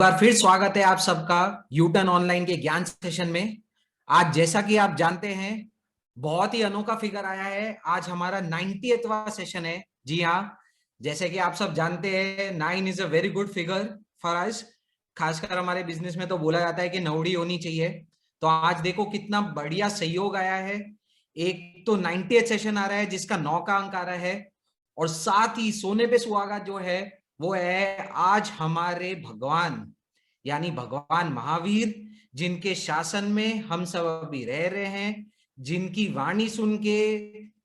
बार फिर स्वागत है आप सबका यूटर्न ऑनलाइन के ज्ञान सेशन में। आज जैसा कि आप जानते हैं बहुत ही अनोखा फिगर आया है। आज हमारा 90वां सेशन है। जी हाँ, जैसे कि आप सब जानते हैं 9 is a very good figure for us. खासकर हमारे बिजनेस में तो बोला जाता है कि नौड़ी होनी चाहिए। तो आज देखो कितना बढ़िया सहयोग आया है। एक तो 90th सेशन आ रहा है जिसका 9 का अंक आ रहा है, और साथ ही सोने पे सुहागा जो है वो है आज हमारे भगवान, यानी भगवान महावीर, जिनके शासन में हम सब अभी रह रहे हैं, जिनकी वाणी सुन के,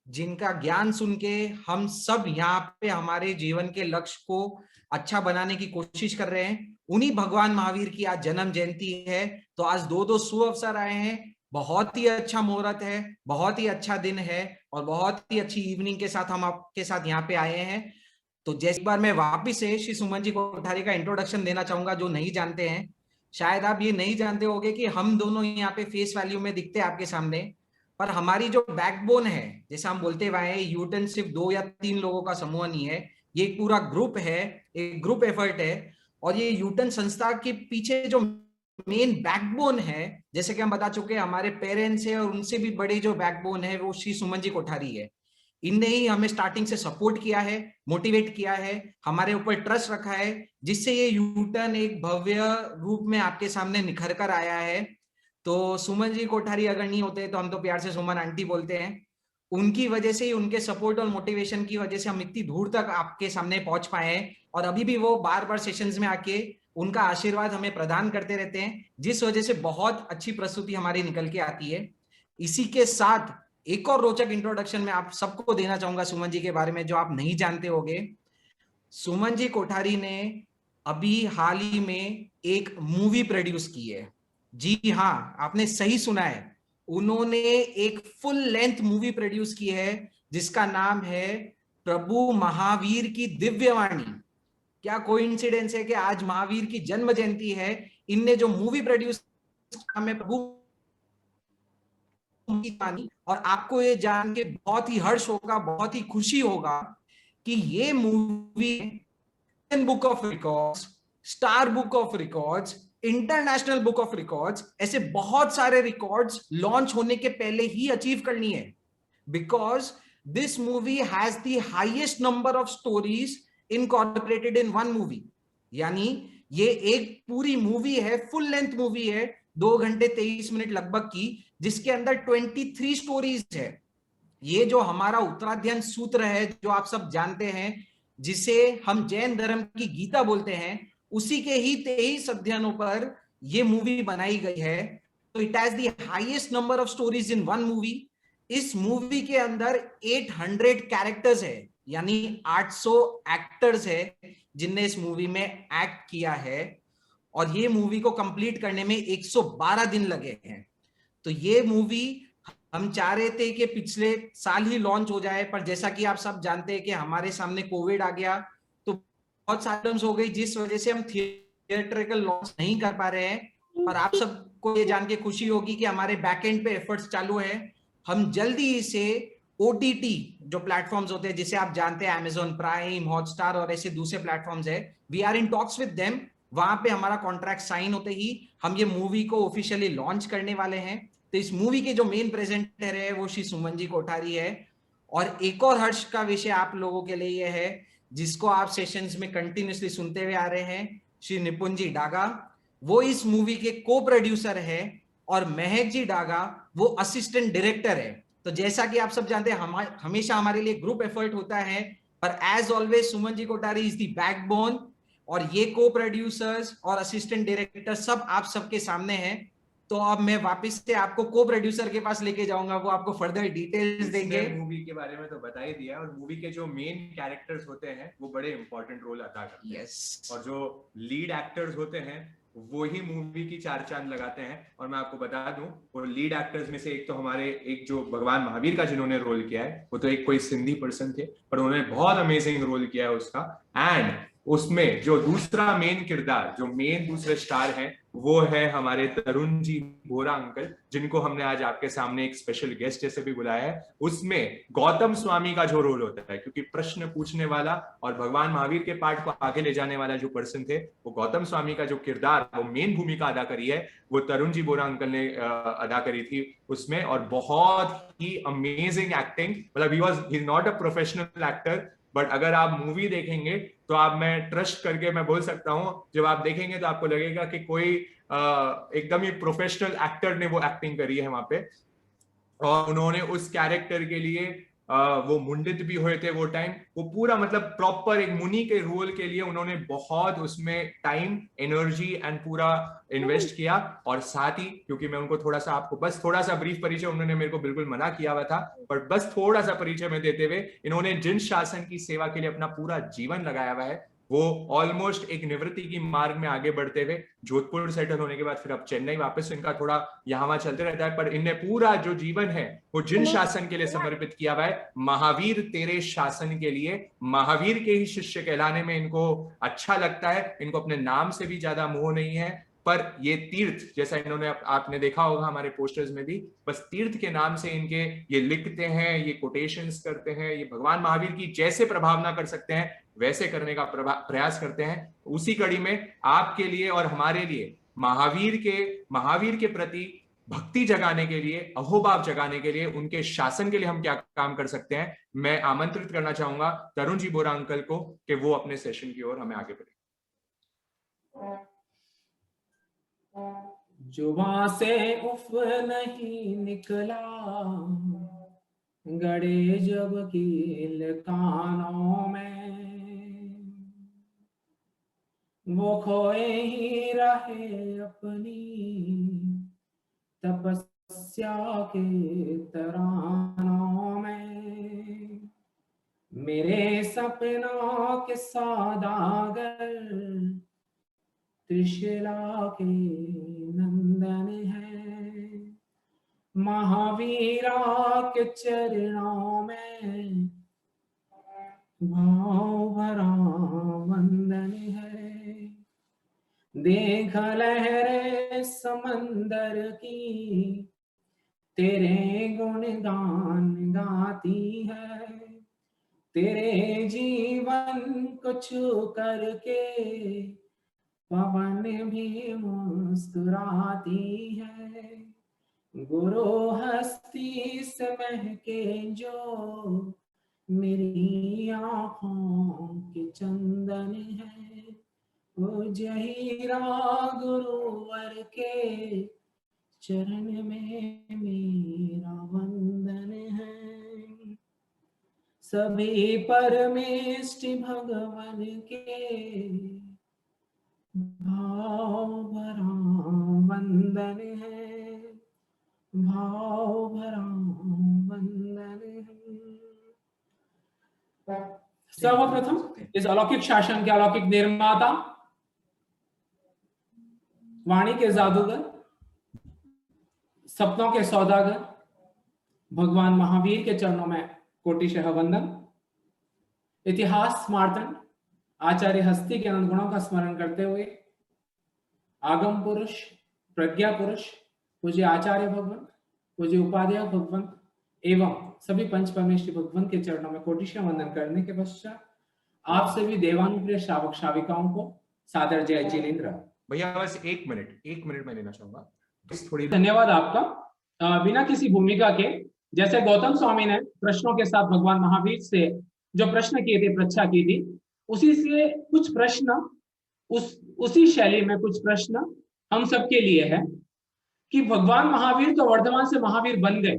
जिनका ज्ञान सुन के हम सब यहाँ पे हमारे जीवन के लक्ष्य को अच्छा बनाने की कोशिश कर रहे हैं। उन्हीं भगवान महावीर की आज जन्म जयंती है। तो आज दो दो सुअवसर आए हैं। बहुत ही अच्छा मुहूर्त है, बहुत ही अच्छा दिन है, और बहुत ही अच्छी इवनिंग के साथ हम आपके साथ यहाँ पे आए हैं। तो जैसे बार मैं वापिस से श्री सुमन जी कोठारी का इंट्रोडक्शन देना चाहूंगा। जो नहीं जानते हैं, शायद आप ये नहीं जानते होंगे कि हम दोनों यहाँ पे फेस वैल्यू में दिखते हैं आपके सामने, पर हमारी जो बैकबोन है, जैसे हम बोलते हुए हैं, यूटर्न सिर्फ 2 या 3 लोगों का समूह नहीं है, ये एक पूरा ग्रुप है, एक ग्रुप एफर्ट है। और ये यूटर्न संस्था के पीछे जो मेन बैकबोन है, जैसे कि हम बता चुके हैं, हमारे पेरेंट्स है, और उनसे भी बड़ी जो बैकबोन है वो श्री सुमन जी कोठारी है। इनने ही हमें स्टार्टिंग से सपोर्ट किया है, मोटिवेट किया है, हमारे ऊपर ट्रस्ट रखा है, जिससे ये यूटर्न एक भव्य रूप में आपके सामने निखर कर आया है। तो सुमन जी कोठारी अगर नहीं होते तो हम तो प्यार से सुमन आंटी बोलते हैं। उनकी वजह से ही, उनके सपोर्ट और मोटिवेशन की वजह से हम इतनी दूर तक आपके सामने पहुंच पाए हैं, और अभी भी वो बार बार सेशंस में आके उनका आशीर्वाद हमें प्रदान करते रहते हैं, जिस वजह से बहुत अच्छी प्रस्तुति हमारी निकल के आती है। इसी के साथ एक और रोचक इंट्रोडक्शन में आप सबको देना चाहूंगा सुमन जी के बारे में, जो आप नहीं जानते होंगे। सुमन जी कोठारी ने अभी हाल ही में एक मूवी प्रोड्यूस की है। जी हाँ, आपने सही सुना है, उन्होंने एक फुल लेंथ मूवी प्रोड्यूस की है जिसका नाम है प्रभु महावीर की दिव्यवाणी। क्या कोइंसिडेंस है कि आज महावीर की जन्म जयंती है। इनने जो मूवी प्रोड्यूस में प्रभु, और आपको ये जान के बहुत ही हर्ष होगा, बहुत ही खुशी होगा कि ये movie book of records, star book of records, international book of records, ऐसे बहुत सारे रिकॉर्ड्स लॉन्च होने के पहले ही अचीव करनी है। Because this movie has the highest number of stories incorporated in one movie. यानी ये एक पूरी मूवी है, फुल लेंथ मूवी है, 2 घंटे 23 मिनट लगभग की, जिसके अंदर 23 स्टोरीज है। ये जो हमारा उत्तराध्ययन सूत्र है, जो आप सब जानते हैं, जिसे हम जैन धर्म की गीता बोलते हैं, उसी के ही 23 अध्ययनों पर यह मूवी बनाई गई है। तो it has the highest number of stories in one movie. इस मूवी के अंदर 800 कैरेक्टर्स है, यानी 800 एक्टर्स है जिनने इस मूवी में एक्ट किया है, और ये मूवी को कंप्लीट करने में 112 दिन लगे हैं। तो ये मूवी हम चाह रहे थे कि पिछले साल ही लॉन्च हो जाए, पर जैसा कि आप सब जानते हैं कि हमारे सामने कोविड आ गया, तो बहुत प्रॉब्लम्स हो गई, जिस वजह से हम थिएट्रिकल लॉन्च नहीं कर पा रहे हैं। पर आप सबको ये जान के खुशी होगी कि हमारे बैकएंड पे एफर्ट्स चालू है। हम जल्दी इसे ओटीटी जो प्लेटफॉर्म्स होते हैं, जिसे आप जानते हैं अमेजॉन प्राइम, हॉटस्टार और ऐसे दूसरे प्लेटफॉर्म्स है, we are in talks with them. वहां पे हमारा कॉन्ट्रैक्ट साइन होते ही हम ये मूवी को ऑफिशियली लॉन्च करने वाले हैं। तो इस मूवी के जो मेन प्रेजेंटर है वो श्री सुमन जी कोठारी है। और एक और हर्ष का विषय आप लोगों के लिए यह है, जिसको आप सेशंस में कंटिन्यूसली सुनते हुए आ रहे हैं, श्री निपुण जी डागा, वो इस मूवी के को प्रोड्यूसर है, और महक जी डागा वो असिस्टेंट डायरेक्टर है। तो जैसा कि आप सब जानते हैं, हमेशा हमारे लिए ग्रुप एफर्ट होता है, पर as always Suman ji Kothari is the backbone, और ये को प्रोड्यूसर्स और असिस्टेंट डायरेक्टर सब आप सबके सामने हैं। तो अब मैं वापस से आपको को प्रोड्यूसर के पास लेके जाऊंगा, वो आपको फर्दर डिटेल्स देंगे। मूवी के बारे में तो बता ही दिया, और मूवी के जो मेन कैरेक्टर्स होते हैं वो बड़े इंपॉर्टेंट रोल अदा करते हैं। और जो लीड एक्टर्स होते हैं वो ही मूवी की चार चांद लगाते हैं। और मैं आपको बता दूं, वो लीड एक्टर्स में से एक तो हमारे एक जो भगवान महावीर का जिन्होंने रोल किया है, वो तो एक कोई सिंधी पर्सन थे, पर उन्होंने बहुत अमेजिंग रोल किया है उसका। एंड उसमें जो दूसरा मेन किरदार, जो मेन दूसरे स्टार हैं, वो है हमारे तरुण जी बोरा अंकल, जिनको हमने आज आपके सामने एक स्पेशल गेस्ट जैसे भी बुलाया है। उसमें गौतम स्वामी का जो रोल होता है, क्योंकि प्रश्न पूछने वाला और भगवान महावीर के पाठ को आगे ले जाने वाला जो पर्सन थे, वो गौतम स्वामी का जो किरदार, वो मेन भूमिका अदा करी है, वो तरुण जी बोरा अंकल ने अदा करी थी उसमें। और बहुत ही अमेजिंग एक्टिंग, मतलब he is not a professional actor, but अगर आप मूवी देखेंगे तो आप, मैं ट्रस्ट करके मैं बोल सकता हूं, जब आप देखेंगे तो आपको लगेगा कि कोई एकदम ही प्रोफेशनल एक्टर ने वो एक्टिंग करी है वहां पे। और उन्होंने उस कैरेक्टर के लिए वो मुंडित भी हुए थे वो टाइम, वो पूरा मतलब प्रॉपर एक मुनि के रोल के लिए उन्होंने बहुत उसमें टाइम, एनर्जी एंड पूरा इन्वेस्ट किया। और साथ ही, क्योंकि मैं उनको थोड़ा सा, आपको बस थोड़ा सा ब्रीफ परिचय, उन्होंने मेरे को बिल्कुल मना किया हुआ था, पर बस थोड़ा सा परिचय में देते हुए, इन्होंने जिन शासन की सेवा के लिए अपना पूरा जीवन लगाया हुआ है, वो ऑलमोस्ट एक निवृत्ति की मार्ग में आगे बढ़ते हुए जोधपुर सेटल होने के बाद फिर अब चेन्नई वापस, इनका थोड़ा यहाँ वहां चलते रहता है, पर इनने पूरा जो जीवन है वो जिन शासन के लिए समर्पित किया हुआ है, महावीर तेरे शासन के लिए, महावीर के ही शिष्य कहलाने में इनको अच्छा लगता है। इनको अपने नाम से भी ज्यादा मोह नहीं है, पर ये तीर्थ, जैसा इन्होंने आपने देखा होगा हमारे पोस्टर्स में भी, बस तीर्थ के नाम से इनके ये लिखते हैं, ये कोटेशंस करते हैं, ये भगवान महावीर की जैसे प्रभावना कर सकते हैं वैसे करने का प्रयास करते हैं। उसी कड़ी में आपके लिए और हमारे लिए महावीर के प्रति भक्ति जगाने के लिए, अहोभाव जगाने के लिए, उनके शासन के लिए हम क्या काम कर सकते हैं, मैं आमंत्रित करना चाहूंगा तरुण जी बोरा अंकल को कि वो अपने सेशन की ओर हमें आगे बढ़े। जुबां से उफ नहीं निकला, गड़े जब कील कानों में, वो खोए ही रहे अपनी तपस्या के तरानों में। मेरे सपनों के सौदागर त्रिशला के नंदन है, महावीरा के चरणों में भाव भरा वंदन है। देख लहरें समंदर की तेरे गुणगान गाती है, तेरे जीवन को छू करके पवन भी मुस्कुराती है। गुरु हस्ती से महके जो मेरी आँखों के चंदन है, वो जहीरा गुरुवर के चरण में मेरा वंदन है। सभी परमेष्ठ भगवान के भाव भरा वंदन है, भाव भरा वंदन है। सर्वप्रथम इस अलौकिक शासन के अलौकिक निर्माता, वाणी के जादूगर, सपनों के सौदागर भगवान महावीर के चरणों में कोटिशः वंदन। इतिहास स्मार्तन आचार्य हस्ती के अनंत गुणों का स्मरण करते हुए आगम पुरुष, प्रज्ञा पुरुष, पूज्य आचार्य भगवान, पूज्य उपाध्याय भगवान एवं सभी पंच परमेश्वरी भगवान के चरणों में कोटिशः वंदन करने के पश्चात आप सभी देवानुप्रिय श्रावक श्राविकाओं को सादर जय जिनेन्द्र। भैया बस एक मिनट मैं लेना चाहूंगा, थोड़ी धन्यवाद आपका। बिना किसी भूमिका के, जैसे गौतम स्वामी ने प्रश्नों के साथ भगवान महावीर से जो प्रश्न किए थे, परीक्षा की थी, उसी से कुछ प्रश्न, उसी शैली में कुछ प्रश्न हम सबके लिए है कि भगवान महावीर तो वर्धमान से महावीर बन गए,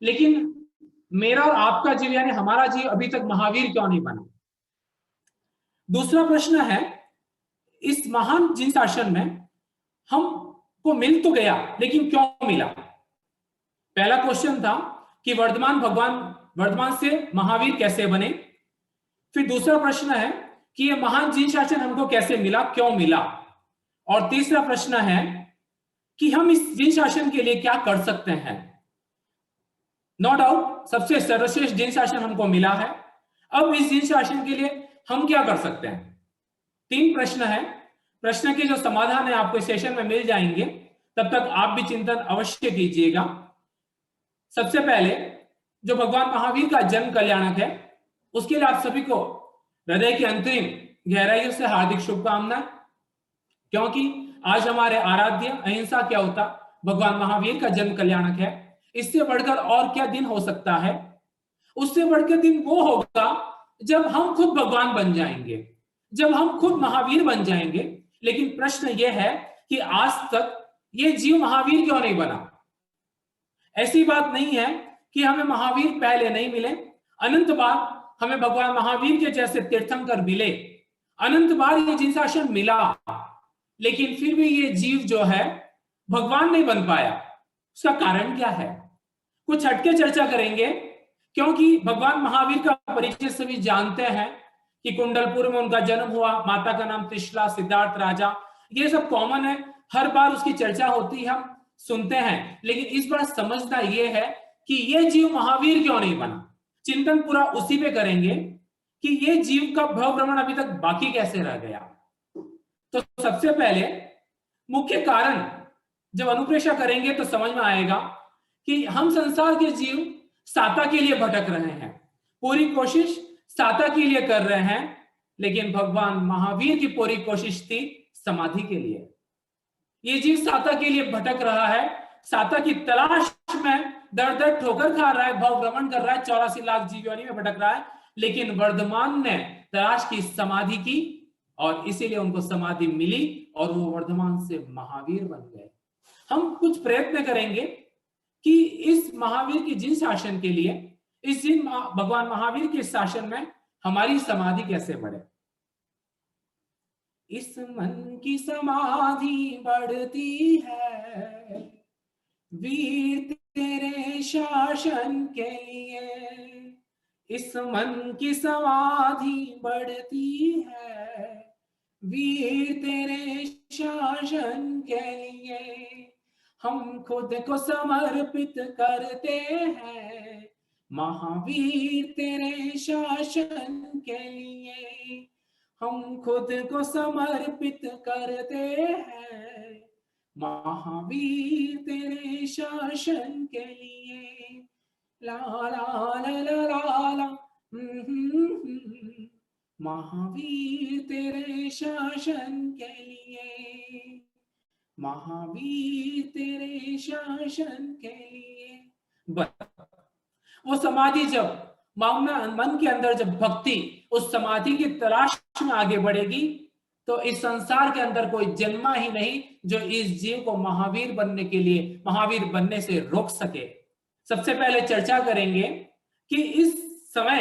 लेकिन मेरा और आपका जीव यानी हमारा जीव अभी तक महावीर क्यों नहीं बना। दूसरा प्रश्न है, इस महान जिन शासन में हमको मिल तो गया, लेकिन क्यों मिला। पहला क्वेश्चन था कि वर्धमान से महावीर कैसे बने। फिर दूसरा प्रश्न है कि यह महान जिन शासन हमको कैसे मिला, क्यों मिला। और तीसरा प्रश्न है कि हम इस जिन शासन के लिए क्या कर सकते हैं। नो डाउट सबसे सर्वश्रेष्ठ जिन शासन हमको मिला है, अब इस जिन शासन के लिए हम क्या कर सकते हैं। तीन प्रश्न है, प्रश्न के जो समाधान है आपको सेशन में मिल जाएंगे, तब तक आप भी चिंतन अवश्य कीजिएगा। सबसे पहले जो भगवान महावीर का जन्म कल्याणक है, उसके लिए आप सभी को हृदय की अंतरिम गहराइयों से हार्दिक शुभकामनाएं, क्योंकि आज हमारे आराध्य अहिंसा क्या होता भगवान महावीर का जन्म कल्याणक है। इससे बढ़कर और क्या दिन हो सकता है? उससे बढ़कर दिन वो होगा जब हम खुद भगवान बन जाएंगे, जब हम खुद महावीर बन जाएंगे। लेकिन प्रश्न यह है कि आज तक ये जीव महावीर क्यों नहीं बना? ऐसी बात नहीं है कि हमें महावीर पहले नहीं मिले, अनंत बार हमें भगवान महावीर के जैसे तीर्थंकर मिले, अनंत बार ये जिनशासन मिला, लेकिन फिर भी ये जीव जो है भगवान नहीं बन पाया। उसका कारण क्या है? कुछ हटके चर्चा करेंगे, क्योंकि भगवान महावीर का परिचय सभी जानते हैं कि कुंडलपुर में उनका जन्म हुआ, माता का नाम त्रिशला, सिद्धार्थ राजा, ये सब कॉमन है, हर बार उसकी चर्चा होती है, हम सुनते हैं। लेकिन इस बार समझना यह है कि ये जीव महावीर क्यों नहीं बना। चिंतन पूरा उसी पे करेंगे कि ये जीव का भव भ्रमण अभी तक बाकी कैसे रह गया। तो सबसे पहले मुख्य कारण जब अनुप्रेक्षा करेंगे तो समझ में आएगा कि हम संसार के जीव साता के लिए भटक रहे हैं, पूरी कोशिश साता के लिए कर रहे हैं, लेकिन भगवान महावीर की पूरी कोशिश थी समाधि के लिए। ये जीव साता के लिए भटक रहा है, साता की तलाश में दर दर ठोकर खा रहा है, भव भ्रमण कर रहा है, 84 लाख जीव योनि में भटक रहा है, लेकिन वर्धमान ने तलाश की समाधि की और इसीलिए उनको समाधि मिली और वो वर्धमान से महावीर बन गए। हम कुछ प्रयत्न करेंगे कि इस महावीर की जिन शासन के लिए, इस जिन भगवान महावीर के शासन में हमारी समाधि कैसे बढ़े। इस मन की समाधि बढ़ती है वीर तेरे शासन के लिए, इस मन की समाधि बढ़ती है वीर तेरे शासन के लिए। हम खुद को समर्पित करते हैं महावीर तेरे शासन के लिए, हम खुद को समर्पित करते हैं महावीर तेरे शासन के लिए। ला ला ला ला ला ला महावीर तेरे शासन के लिए, महावीर तेरे शासन के लिए। वो समाधि जब मन के अंदर जब भक्ति उस समाधि की तलाश में आगे बढ़ेगी तो इस संसार के अंदर कोई जन्मा ही नहीं जो इस जीव को महावीर बनने के लिए, महावीर बनने से रोक सके। सबसे पहले चर्चा करेंगे कि इस समय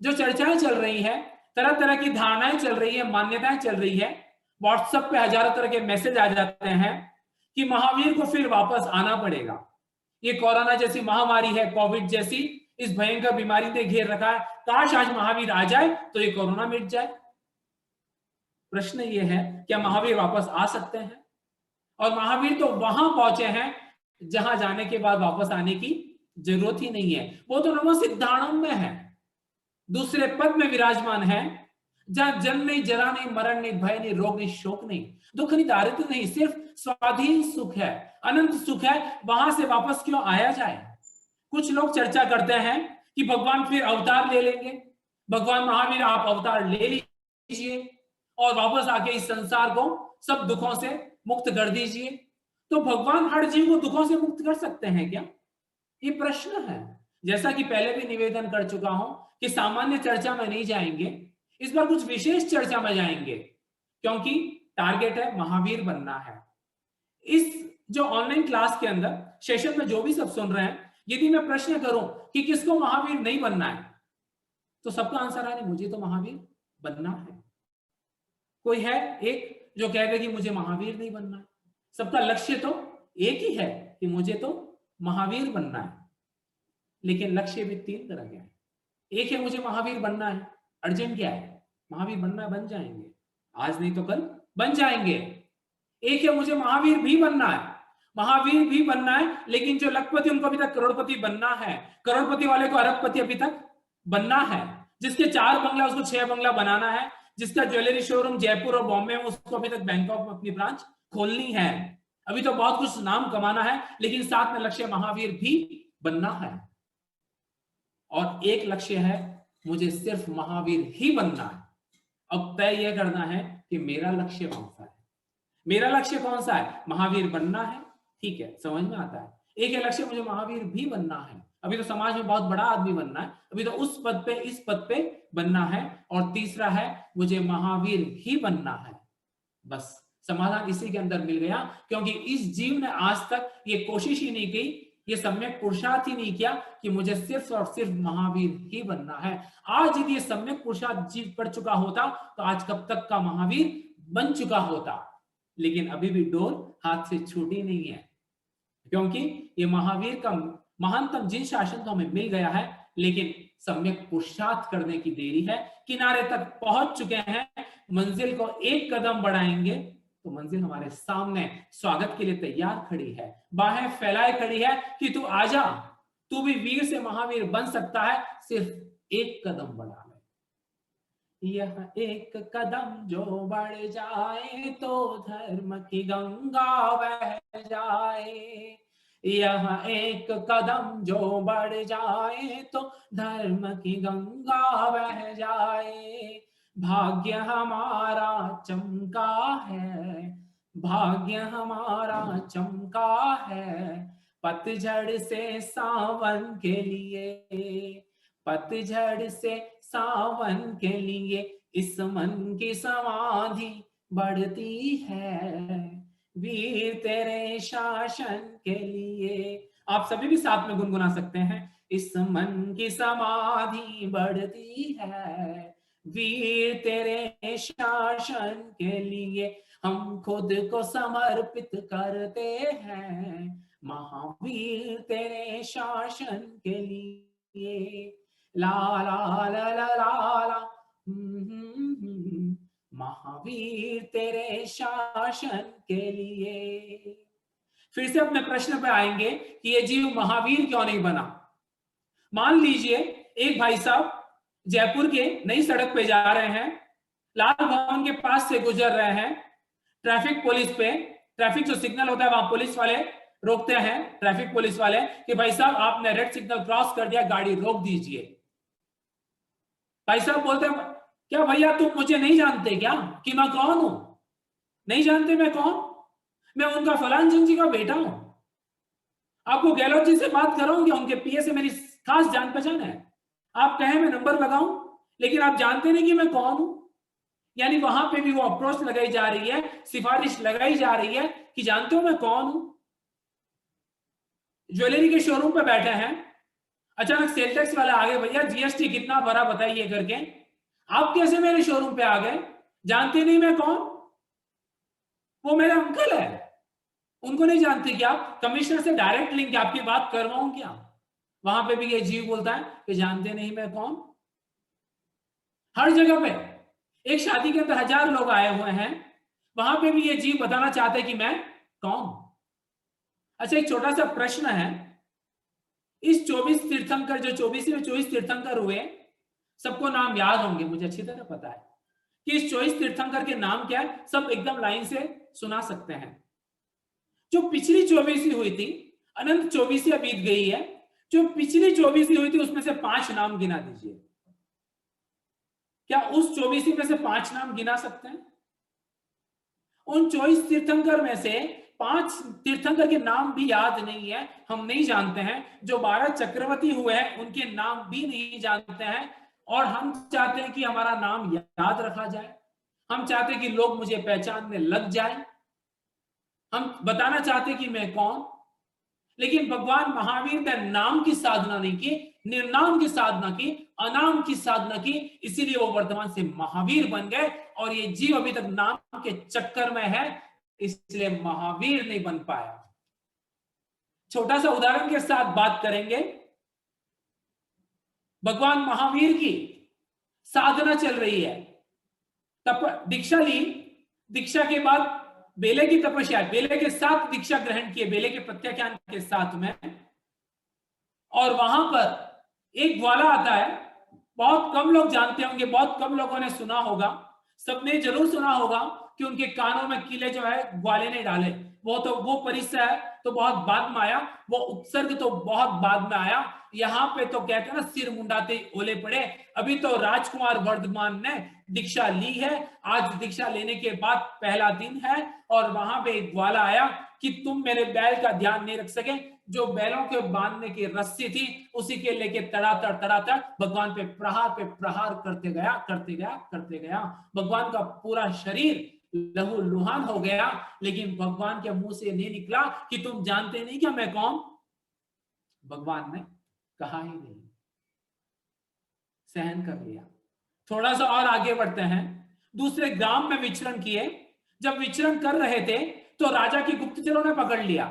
जो चर्चाएं चल रही है, तरह तरह की धारणाएं चल रही है, मान्यताएं चल रही है, व्हाट्सएप पे हजारों तरह के मैसेज आ जाते हैं कि महावीर को फिर वापस आना पड़ेगा। ये कोरोना जैसी महामारी है, कोविड जैसी इस भयंकर बीमारी ने घेर रखा है, काश आज महावीर आ जाए तो ये कोरोना मिट जाए। प्रश्न ये है, क्या महावीर वापस आ सकते हैं? और महावीर तो वहां पहुंचे हैं जहां जाने के बाद वापस आने की जरूरत ही नहीं है। वो तो नमो सिद्धाणम में है, दूसरे पद में विराजमान है, जहां जन्म नहीं, जरा नहीं, मरण नहीं, भय नहीं, रोग नहीं, शोक नहीं, दुख नहीं, दारिद्र नहीं, सिर्फ स्वाधीन सुख है, अनंत सुख है। वहां से वापस क्यों आया जाए? कुछ लोग चर्चा करते हैं कि भगवान फिर अवतार ले लेंगे, भगवान महावीर आप अवतार ले लीजिए और वापस आके इस संसार को सब दुखों से मुक्त कर दीजिए। तो भगवान हर जीव को दुखों से मुक्त कर सकते हैं क्या? ये प्रश्न है। जैसा कि पहले भी निवेदन कर चुका हूं कि सामान्य चर्चा में नहीं जाएंगे, इस बार कुछ विशेष चर्चा में जाएंगे, क्योंकि टारगेट है महावीर बनना है। इस जो ऑनलाइन क्लास के अंदर सेशन में जो भी सब सुन रहे हैं, यदि मैं प्रश्न करूं कि किसको महावीर नहीं बनना है, तो सबका आंसर है मुझे तो महावीर बनना है। कोई है एक जो कहेगा कि मुझे महावीर नहीं बनना है। सबका लक्ष्य तो एक ही है कि मुझे तो महावीर बनना है, लेकिन लक्ष्य भी तीन तरह के हैं। एक है मुझे महावीर बनना है, अर्जेंट क्या है, महावीर बनना है, बन जाएंगे, आज नहीं तो कल बन जाएंगे। एक है मुझे महावीर भी बनना है, महावीर भी बनना है, लेकिन जो लखपति उनको अभी तक करोड़पति बनना है, करोड़पति वाले को अरबपति अभी तक बनना है, जिसके 4 बंगला उसको 6 बंगला बनाना है, जिसका ज्वेलरी शोरूम जयपुर और बॉम्बे में, उसको अभी तक बैंकॉक में अपनी ब्रांच खोलनी है। अभी तो बहुत कुछ नाम कमाना है, लेकिन साथ में लक्ष्य महावीर भी बनना है। और एक लक्ष्य है, मुझे सिर्फ महावीर ही बनना है। अब तय यह करना है कि मेरा लक्ष्य कौन सा है। मेरा लक्ष्य कौन सा है? महावीर बनना है, ठीक है, समझ में आता है। एक है लक्ष्य मुझे महावीर भी बनना है, अभी तो समाज में बहुत बड़ा आदमी बनना है, अभी तो उस पद पे, इस पद पे बनना है। और तीसरा है मुझे महावीर ही बनना है। बस समाधान इसी के अंदर मिल गया, क्योंकि इस जीव ने आज तक ये कोशिश ही नहीं की, ये सम्यक पुरुषार्थ ही नहीं किया कि मुझे सिर्फ और सिर्फ महावीर ही बनना है। आज यदि ये सम्यक पुरुषार्थ जीव कर चुका होता तो आज कब तक का महावीर बन चुका होता। लेकिन अभी भी डोर हाथ से छूटी नहीं है, क्योंकि ये महावीर का महानतम जिन शासन तो हमें मिल गया है, लेकिन सम्यक पुरुषार्थ करने की देरी है। किनारे तक पहुंच चुके हैं, मंजिल को एक कदम बढ़ाएंगे तो मंजिल हमारे सामने स्वागत के लिए तैयार खड़ी है, बाहें फैलाए खड़ी है कि तू आजा, तू भी वीर से महावीर बन सकता है, सिर्फ एक कदम बढ़ा ले। यह एक कदम जो बढ़ जाए तो धर्म की गंगा बह जाए। यह एक कदम जो बढ़ जाए तो धर्म की गंगा बह जाए। भाग्य हमारा चमका है, भाग्य हमारा चमका है, पतझड़ से सावन के लिए, पतझड़ से सावन के लिए इस मन की समाधि बढ़ती है, वीर तेरे शासन के लिए। आप सभी भी साथ में गुनगुना सकते हैं, इस मन की समाधि बढ़ती है, वीर तेरे शासन के लिए हम खुद को समर्पित करते हैं, महावीर तेरे शासन के लिए। ला ला ला ला ला ला, महावीर तेरे शासन के लिए। फिर से अपने प्रश्न पे आएंगे कि ये जीव महावीर क्यों नहीं बना। मान लीजिए एक भाई साहब जयपुर के नई सड़क पे जा रहे हैं, लाल भवन के पास से गुजर रहे हैं, ट्रैफिक पुलिस पे, ट्रैफिक जो सिग्नल होता है वहां पुलिस वाले रोकते हैं, ट्रैफिक पुलिस वाले कि भाई साहब आपने रेड सिग्नल क्रॉस कर दिया, गाड़ी रोक दीजिए। भाई साहब बोलते हैं क्या भैया तुम मुझे नहीं जानते क्या कि मैं कौन हूं? नहीं जानते मैं कौन? मैं उनका फलान सिंह जी का बेटा हूं। आपको गहलोत जी से बात कराऊंगी, उनके पीए से मेरी खास जान पहचान है। आप कहें मैं नंबर लगाऊं, लेकिन आप जानते नहीं कि मैं कौन हूं। यानी वहां पे भी वो अप्रोच लगाई जा रही है, सिफारिश लगाई जा रही है कि जानते हो मैं कौन हूं। ज्वेलरी के शोरूम पे बैठे हैं, अचानक सेल टैक्स वाला आ गए, भैया जीएसटी कितना भरा बताइए करके। आप कैसे मेरे शोरूम पे आ गए? जानते नहीं मैं कौन? वो मेरे अंकल है, उनको नहीं जानते क्या? कमिश्नर से डायरेक्ट लिंक आपकी बात करवाऊं क्या? वहां पे भी ये जीव बोलता है कि जानते नहीं मैं कौन। हर जगह पे एक शादी के अंदर 1000 लोग आए हुए हैं, वहां पे भी ये जीव बताना चाहते कि मैं कौन। अच्छा एक छोटा सा प्रश्न है, इस 24 तीर्थंकर जो 24 तीर्थंकर हुए, सबको नाम याद होंगे, मुझे अच्छी तरह पता है कि इस 24 तीर्थंकर के नाम क्या है, सब एकदम लाइन से सुना सकते हैं। जो पिछली 24वीं हुई थी, अनंत 24 बीत गई है, जो पिछली 24वीं हुई थी उसमें से 5 नाम गिना दीजिए। क्या उस 24 में से 5 नाम गिना सकते हैं? उन 24 तीर्थंकर में से 5 तीर्थंकर के नाम भी याद नहीं है, हम नहीं जानते हैं। जो 12 चक्रवर्ती हुए हैं उनके नाम भी नहीं जानते हैं, और हम चाहते हैं कि हमारा नाम याद रखा जाए, हम चाहते हैं कि लोग मुझे पहचानने लग जाए, हम बताना चाहते हैं कि मैं कौन। लेकिन भगवान महावीर ने नाम की साधना नहीं की, निर्नाम की साधना की, अनाम की साधना की, इसीलिए वो वर्तमान से महावीर बन गए। और ये जीव अभी तक नाम के चक्कर में है, इसलिए महावीर नहीं बन पाया। छोटा सा उदाहरण के साथ बात करेंगे। भगवान महावीर की साधना चल रही है, दीक्षा ली, दीक्षा के बाद बेले की तपस्या, बेले के साथ दीक्षा ग्रहण किए, बेले के प्रत्याख्यान के साथ में, और वहां पर एक ग्वाला आता है, बहुत कम लोग जानते होंगे, बहुत कम लोगों ने सुना होगा। सबने जरूर सुना होगा कि उनके कानों में कीले जो है ग्वाले ने डाले। वो परिचय है तो बहुत बाद में आया, वो उपसर्ग तो बहुत बाद में आया। यहाँ पे तो कहते हैं ना, सिर मुंडाते ओले पड़े। अभी तो राजकुमार वर्धमान ने दीक्षा ली है, आज दीक्षा लेने के बाद पहला दिन है, और वहां पे एक ग्वाला आया कि तुम मेरे बैल का ध्यान नहीं रख सके। जो बैलों के बांधने की रस्सी थी उसी के लेके तड़ातड़ भगवान पे प्रहार करते गया। भगवान का पूरा शरीर लहू लुहान हो गया, लेकिन भगवान के मुंह से नहीं निकला कि तुम जानते नहीं क्या मैं कौन। भगवान ने कहा ही नहीं, सहन कर लिया। थोड़ा सा और आगे बढ़ते हैं। दूसरे ग्राम में विचरण किए। जब विचरण कर रहे थे तो राजा की गुप्तचरों ने पकड़ लिया,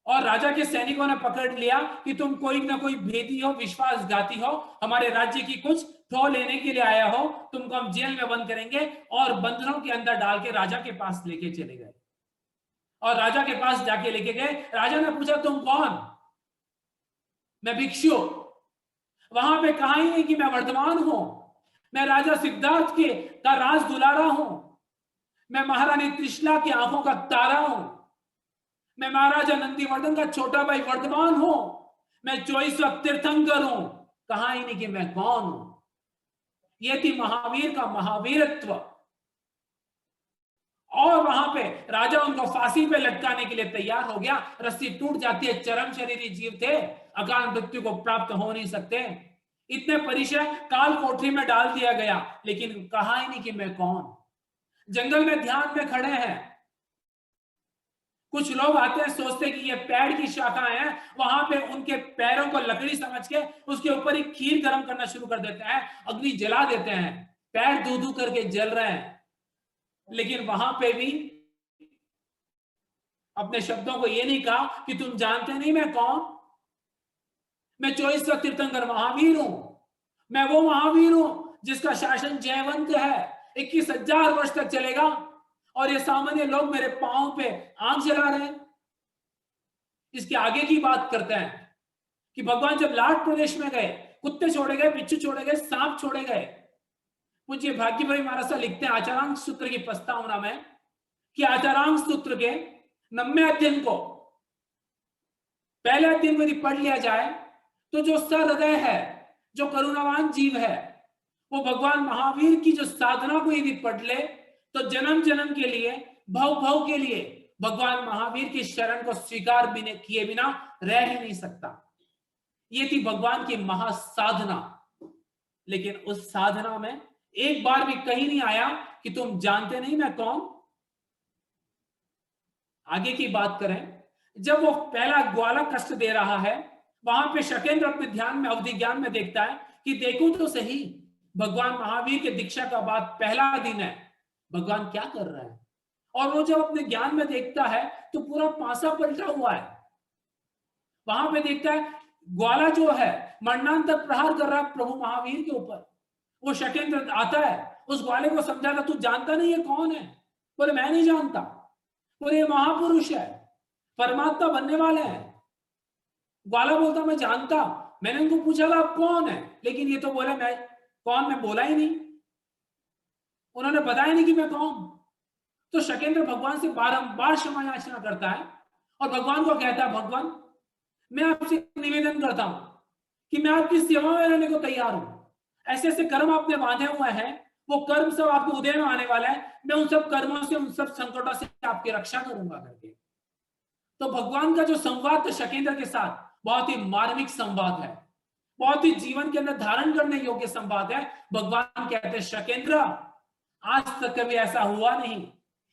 और राजा के सैनिकों ने पकड़ लिया कि तुम कोई ना कोई भेदी हो, विश्वासघाती हो, हमारे राज्य की कुछ ठो लेने के लिए आया हो, तुमको हम जेल में बंद करेंगे। और बंदरों के अंदर डाल के राजा के पास लेके चले गए, और राजा के पास जाके लेके गए। राजा ने पूछा तुम कौन? मैं भिक्षु। वहां पे कहा ही नहीं कि मैं वर्धमान हूं, मैं राजा सिद्धार्थ के का राज दुलारा हूं, मैं महारानी त्रिशला की आंखों का तारा हूं, मैं महाराजा नंदीवर्धन का छोटा भाई वर्धमान हूं, मैं 24वां तीर्थंकर हूं। कहा ही नहीं कि मैं कौन हूं। यह थी महावीर का महावीरत्व। और वहां पे राजा उनको फांसी पे लटकाने के लिए तैयार हो गया। रस्सी टूट जाती है, चरम शरीरी जीव थे, अकाल मृत्यु को प्राप्त हो नहीं सकते। इतने परिचय काल कोठरी में डाल दिया गया, लेकिन कहा ही नहीं कि मैं कौन। जंगल में ध्यान में खड़े हैं, कुछ लोग आते हैं, सोचते हैं कि ये पेड़ की शाखाएं हैं, वहां पे उनके पैरों को लकड़ी समझ के उसके ऊपर ही खीर गर्म करना शुरू कर देते हैं, अग्नि जला देते हैं, पैर दू दू करके जल रहे हैं। लेकिन वहां पे भी अपने शब्दों को ये नहीं कहा कि तुम जानते नहीं मैं कौन। मैं 24वां तीर्थंकर महावीर हूं। मैं वो महावीर हूं जिसका शासन जयवंत है, 21,000 वर्ष तक चलेगा, और ये सामान्य लोग मेरे पांव पे आंख जला रहे हैं। इसके आगे की बात करते हैं कि भगवान जब लाट प्रदेश में गए, कुत्ते छोड़े गए, बिच्छू छोड़े गए, सांप छोड़े गए। पूज्य भाग्य भाई महाराज साहब लिखते हैं आचारांश सूत्र की प्रस्तावना में कि आचारांश सूत्र के 90वें अध्ययन को, पहले अध्ययन को यदि पढ़ लिया जाए तो जो सहृदय है, जो करुणावान जीव है, वो भगवान महावीर की जो साधना को यदि पढ़ ले तो जन्म जन्म के लिए, भव भव के लिए भगवान महावीर की शरण को स्वीकार किए बिना रह ही नहीं सकता। ये थी भगवान की महासाधना। लेकिन उस साधना में एक बार भी कहीं नहीं आया कि तुम जानते नहीं मैं कौन। आगे की बात करें, जब वो पहला ग्वाला कष्ट दे रहा है, वहां पे शकेंद्र अपने ध्यान में, अवधि ज्ञान में देखता है कि देखो तो सही, भगवान महावीर के दीक्षा का बाद पहला दिन है, भगवान क्या कर रहे हैं। और वो जब अपने ज्ञान में देखता है तो पूरा पासा पलटा हुआ है। वहां पे देखता है ग्वाला जो है मरणांतर प्रहार कर रहा है प्रभु महावीर के ऊपर। वो शकेंद्र आता है, उस ग्वाले को समझाता, तू जानता नहीं है कौन है? बोले मैं नहीं जानता। बोले ये महापुरुष है, परमात्मा बनने वाले हैं। ग्वाला बोलता मैं जानता, मैंने उनको पूछा था आप कौन है, लेकिन ये तो बोले मैं कौन, मैं बोला ही नहीं, उन्होंने बताया नहीं कि मैं कौन। तो शकेंद्र भगवान से बारंबार क्षमा याचना करता है और भगवान को कहता है, भगवान मैं आपसे निवेदन करता हूं कि मैं आपकी सेवा में रहने को तैयार हूं। ऐसे ऐसे कर्म आपने बांधे हुए हैं, वो कर्म सब आपको उदय में आने वाला है, मैं उन सब कर्मों से, उन सब संकटों से आपकी रक्षा करूंगा करके। तो भगवान का जो संवाद था शकेंद्र के साथ बहुत ही मार्मिक संवाद है, बहुत ही जीवन के अंदर धारण करने योग्य संवाद है। भगवान कहते हैं शकेंद्र आज तक कभी ऐसा हुआ नहीं,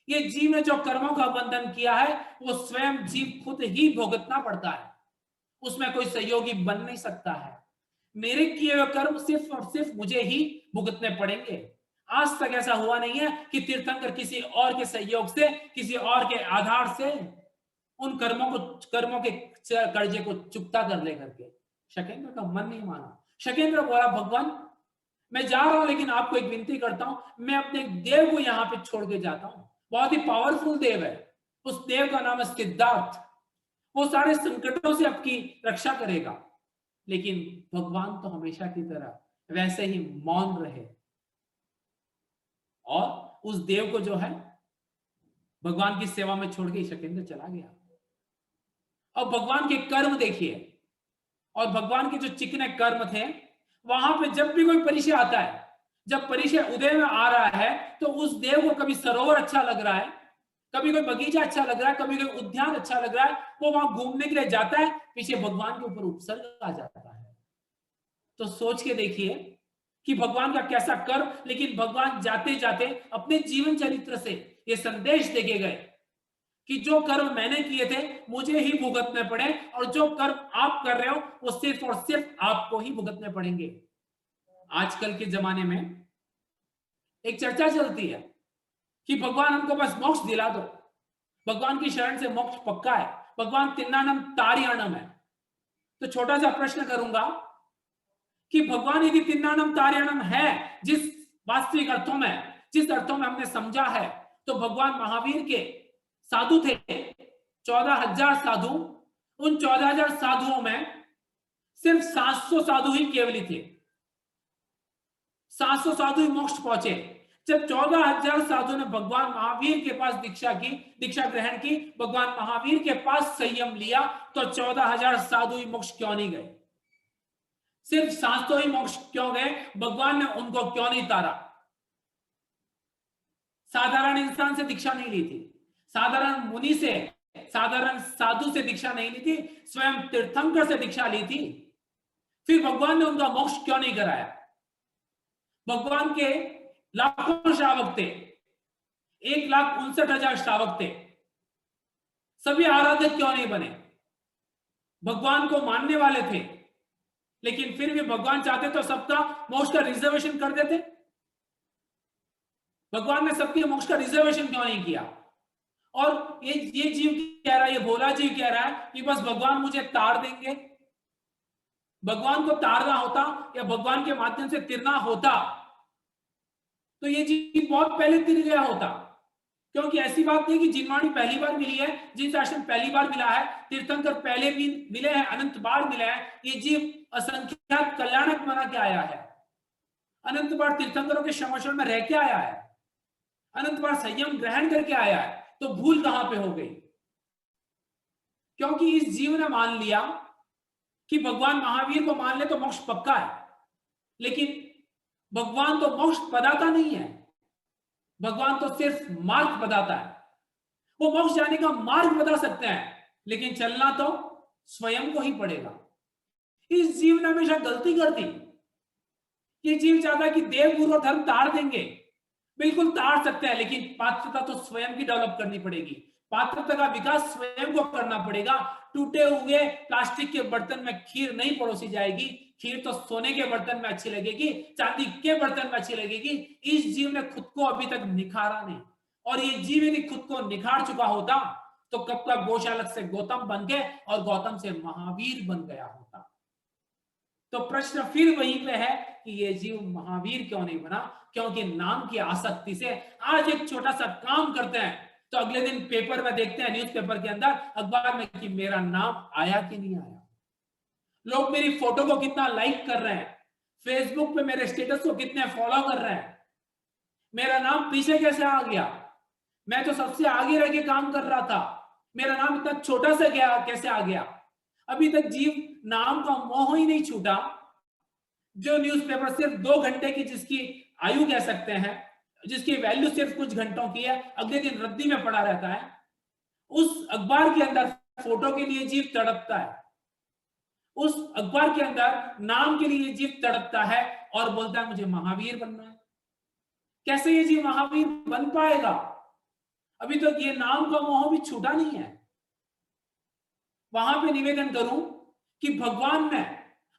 ये जीव ने जो कर्मों का बंधन किया है वो स्वयं जीव खुद ही भुगतना पड़ता है, उसमें कोई सहयोगी बन नहीं सकता है। मेरे किए हुए कर्म सिर्फ और सिर्फ मुझे ही भुगतने पड़ेंगे। आज तक ऐसा हुआ नहीं है कि तीर्थंकर किसी और के सहयोग से, किसी और के आधार से उन कर्मों के कर्जे को चुकता कर ले करके। शकेंद्र का मन नहीं माना। शकेंद्र बोला भगवान मैं जा रहा हूं, लेकिन आपको एक विनती करता हूं, मैं अपने देव को यहाँ पे छोड़ के जाता हूं। बहुत ही पावरफुल देव है, उस देव का नाम है सिद्धार्थ, वो सारे संकटों से आपकी रक्षा करेगा। लेकिन भगवान तो हमेशा की तरह वैसे ही मौन रहे। और उस देव को जो है भगवान की सेवा में छोड़ के शकेंद्र चला गया। अब भगवान के कर्म देखिए, और भगवान के जो चिकने कर्म थे, वहां पे जब भी कोई परिचय आता है, जब परिचय उदय में आ रहा है, तो उस देव को कभी सरोवर अच्छा लग रहा है, कभी कोई बगीचा अच्छा लग रहा है, कभी कोई उद्यान अच्छा लग रहा है, वो वहां घूमने के लिए जाता है, पीछे भगवान के ऊपर उपसर्ग आ जाता है। तो सोच के देखिए कि भगवान का कैसा कर्म, लेकिन भगवान जाते जाते अपने जीवन चरित्र से ये संदेश देके गए कि जो कर्म मैंने किए थे मुझे ही भुगतने पड़े, और जो कर्म आप कर रहे हो वो सिर्फ और सिर्फ आपको ही भुगतने पड़ेंगे। आजकल के जमाने में एक चर्चा चलती है कि भगवान हमको बस मोक्ष दिला दो, भगवान की शरण से मोक्ष पक्का है, भगवान तिन्नानम तारियाणम है। तो छोटा सा प्रश्न करूंगा कि भगवान यदि तिन्नानम तारियाणम है, जिस वास्तविक अर्थों में, जिस अर्थों में हमने समझा है, तो भगवान महावीर के साधु थे 14,000 साधु, उन 14,000 साधुओं में सिर्फ 700 साधु ही केवली थे, 700 साधु ही मोक्ष पहुंचे। जब 14,000 साधु ने भगवान महावीर के पास दीक्षा ग्रहण की, भगवान महावीर के पास संयम लिया, तो 14,000 साधु ही मोक्ष क्यों नहीं गए? सिर्फ 700 ही मोक्ष क्यों गए? भगवान ने उनको क्यों नहीं तारा? साधारण इंसान से दीक्षा नहीं ली थी, साधारण मुनि से, साधारण साधु से दीक्षा नहीं ली थी, स्वयं तीर्थंकर से दीक्षा ली थी। फिर भगवान ने उनका मोक्ष क्यों नहीं कराया? भगवान के लाखों श्रावक थे, 1,59,000 श्रावक थे, सभी आराधक क्यों नहीं बने? भगवान को मानने वाले थे, लेकिन फिर भी भगवान चाहते तो सबका मोक्ष का रिजर्वेशन कर देते। भगवान ने सबके मोक्ष का रिजर्वेशन क्यों नहीं किया? और ये जीव कह रहा है, ये भोला जीव कह रहा है कि बस भगवान मुझे तार देंगे। भगवान को तारना होता या भगवान के माध्यम से तिरना होता तो ये जीव बहुत पहले तिर गया होता, क्योंकि ऐसी बात नहीं कि जिनवाणी पहली बार मिली है, जिन शासन पहली बार मिला है, तीर्थंकर पहले भी मिले हैं, अनंत बार मिले हैं। ये जीव असंख्यात कल्याणक बना के आया है, अनंत बार तीर्थंकरों के समर्षण में रह के आया है, अनंत बार संयम ग्रहण करके आया है। तो भूल कहां पे हो गई? क्योंकि इस जीव ने मान लिया कि भगवान महावीर को मान ले तो मोक्ष पक्का है, लेकिन भगवान तो मोक्ष पदाता नहीं है, भगवान तो सिर्फ मार्ग बताता है। वो मोक्ष जाने का मार्ग बता सकते हैं, लेकिन चलना तो स्वयं को ही पड़ेगा। इस जीव ने हमेशा गलती कर दी। ये जीव चाहता कि देव गुरु धर्म तार देंगे, बिल्कुल तार सकते हैं, लेकिन पात्रता तो स्वयं की डेवलप करनी पड़ेगी, पात्रता का विकास स्वयं को करना पड़ेगा। टूटे हुए प्लास्टिक के बर्तन में खीर नहीं परोसी जाएगी, खीर तो सोने के बर्तन में अच्छी लगेगी, चांदी के बर्तन में अच्छी लगेगी। इस जीव ने खुद को अभी तक निखारा नहीं, और ये जीव यदि खुद को निखार चुका होता तो कब का गोशालक से गौतम बन गए और गौतम से महावीर बन गया होता। तो प्रश्न फिर वहीं पे है कि ये जीव महावीर क्यों नहीं बना? क्योंकि नाम की आसक्ति से। आज एक छोटा सा काम करते हैं तो अगले दिन पेपर में देखते हैं, न्यूज़पेपर के अंदर, अखबार में, कि मेरा नाम आया कि नहीं आया, लोग मेरी फोटो को कितना लाइक कर रहे हैं, फेसबुक पे मेरे स्टेटस को कितने फॉलो कर रहे हैं, मेरा नाम पीछे कैसे आ गया, मैं तो सबसे आगे रह के काम कर रहा था, मेरा नाम इतना छोटा सा गया कैसे आ गया? अभी तक जीव नाम का मोह ही नहीं छूटा। जो न्यूज़पेपर सिर्फ 2 घंटे की, जिसकी आयु कह सकते हैं, जिसकी वैल्यू सिर्फ कुछ घंटों की है, अगले दिन रद्दी में पड़ा रहता है, उस अखबार के अंदर फोटो के लिए जीव तड़पता है, उस अखबार के अंदर नाम के लिए जीव तड़पता है और बोलता है मुझे महावीर बनना है। कैसे ये जीव महावीर बन पाएगा? अभी तक तो ये नाम का मोह भी छूटा नहीं है। वहां पे निवेदन करूं कि भगवान ने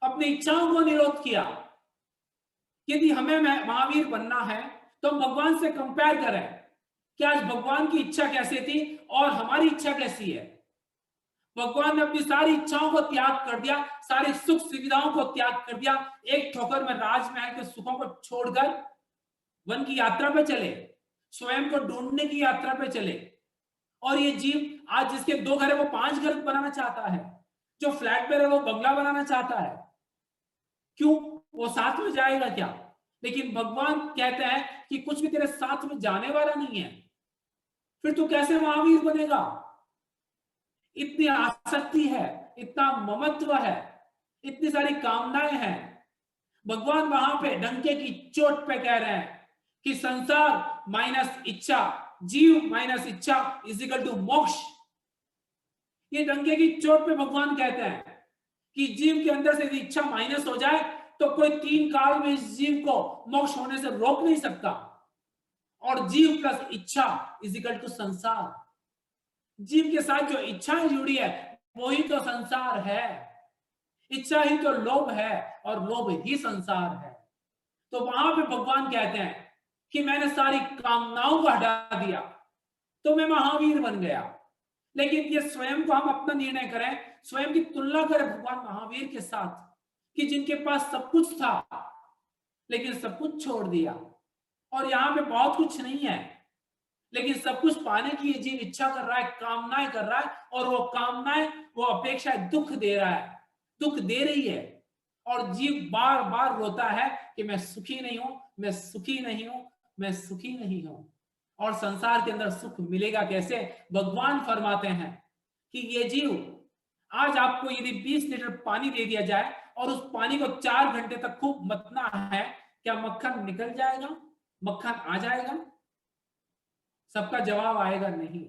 अपनी इच्छाओं को निरोध किया। यदि हमें महावीर बनना है तो हम भगवान से कंपेयर करें कि आज भगवान की इच्छा कैसी थी और हमारी इच्छा कैसी है। भगवान ने अपनी सारी इच्छाओं को त्याग कर दिया, सारी सुख सुविधाओं को त्याग कर दिया, एक ठोकर में राजमहल के सुखों को छोड़कर वन की यात्रा पे चले, स्वयं को ढूंढने की यात्रा पे चले। और ये जीव आज जिसके 2 घर है वो 5 घर बनाना चाहता है, जो फ्लैट पे है वो बंगला बनाना चाहता है। क्यों? वो साथ में जाएगा क्या? लेकिन भगवान कहते हैं कि कुछ भी तेरे साथ में जाने वाला नहीं है, फिर तू कैसे महावीर बनेगा? इतनी आसक्ति है, इतना ममत्व है, इतनी सारी कामनाएं हैं। भगवान वहां पे डंके की चोट पे कह रहे हैं कि संसार माइनस इच्छा, जीव माइनस इच्छा इज इक्वल टू मोक्ष। ये डंके की चोट पे भगवान कहते हैं कि जीव के अंदर से यदि इच्छा माइनस हो जाए तो कोई 3 काल में इस जीव को मोक्ष होने से रोक नहीं सकता। और जीव प्लस इच्छा इज इक्वल टू संसार। जीव के साथ जो इच्छाएं जुड़ी है वही तो संसार है। इच्छा ही तो लोभ है और लोभ ही संसार है। तो वहां पे भगवान कहते हैं कि मैंने सारी कामनाओं को हटा दिया तो मैं महावीर बन गया। लेकिन ये स्वयं को हम अपना निर्णय करें, स्वयं की तुलना करें भगवान महावीर के साथ कि जिनके पास सब कुछ था लेकिन सब कुछ छोड़ दिया, और यहाँ पे बहुत कुछ नहीं है लेकिन सब कुछ पाने की ये जीव इच्छा कर रहा है, कामनाएं कर रहा है, और वो कामनाएं, वो अपेक्षाएं दुख दे रहा है, दुख दे रही है, और जीव बार बार रोता है कि मैं सुखी नहीं हूं, मैं सुखी नहीं हूं, मैं सुखी नहीं हूं। और संसार के अंदर सुख मिलेगा कैसे? भगवान फरमाते हैं कि ये जीव, आज आपको यदि 20 लीटर पानी दे दिया जाए और उस पानी को 4 घंटे तक खूब मतना है, क्या मक्खन निकल जाएगा? मक्खन आ जाएगा? सबका जवाब आएगा नहीं,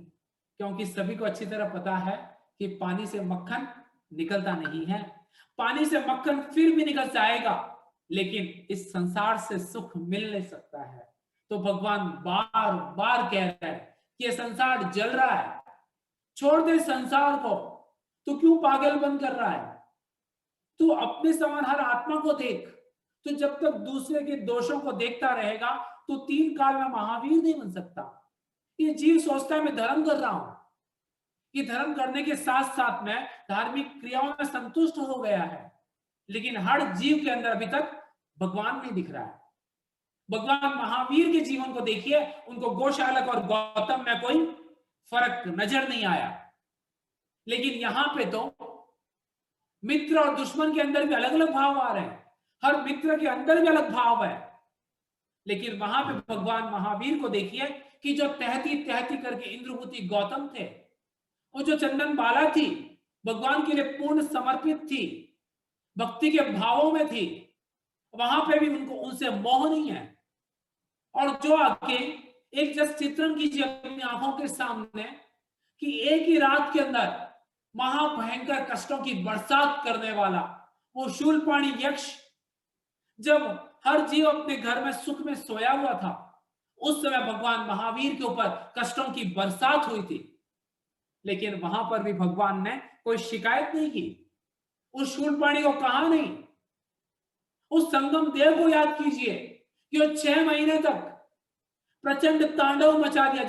क्योंकि सभी को अच्छी तरह पता है कि पानी से मक्खन निकलता नहीं है। पानी से मक्खन फिर भी निकल जाएगा लेकिन इस संसार से सुख मिल नहीं सकता है। तो भगवान बार बार कह रहे हैं कि ये संसार जल रहा है, छोड़ दे संसार को। तू क्यों पागल बन कर रहा है? तू अपने समान हर आत्मा को देख। तो जब तक दूसरे के दोषों को देखता रहेगा तो 3 काल में महावीर नहीं बन सकता। ये जीव सोचता है मैं धर्म कर रहा हूं, ये धर्म करने के साथ साथ में धार्मिक क्रियाओं में संतुष्ट हो गया है, लेकिन हर जीव के अंदर अभी तक भगवान नहीं दिख रहा है। भगवान महावीर के जीवन को देखिए, उनको गोशालक और गौतम में कोई फर्क नजर नहीं आया, लेकिन यहां पे तो मित्र और दुश्मन के अंदर भी अलग अलग भाव आ रहे हैं, हर मित्र के अंदर भी अलग भाव है। लेकिन वहां पे भगवान महावीर को देखिए कि जो तहती तहती करके इंद्रभूति गौतम थे, वो जो चंदन बाला थी, भगवान के लिए पूर्ण समर्पित थी, भक्ति के भावों में थी, वहां पे भी उनको उनसे मोह नहीं है। और जो आके एक जस्ट चित्रण कीजिए अपनी आंखों के सामने कि एक ही रात के अंदर महाभयंकर कष्टों की बरसात करने वाला वो शूलपाणी यक्ष, जब हर जीव अपने घर में सुख में सोया हुआ था, उस समय भगवान महावीर के ऊपर कष्टों की बरसात हुई थी, लेकिन वहां पर भी भगवान ने कोई शिकायत नहीं की, उस शूलपाणी को कहा नहीं। उस संगम देव को याद कीजिए कि वो 6 महीने तक प्रचंड तांडव मचा दिया,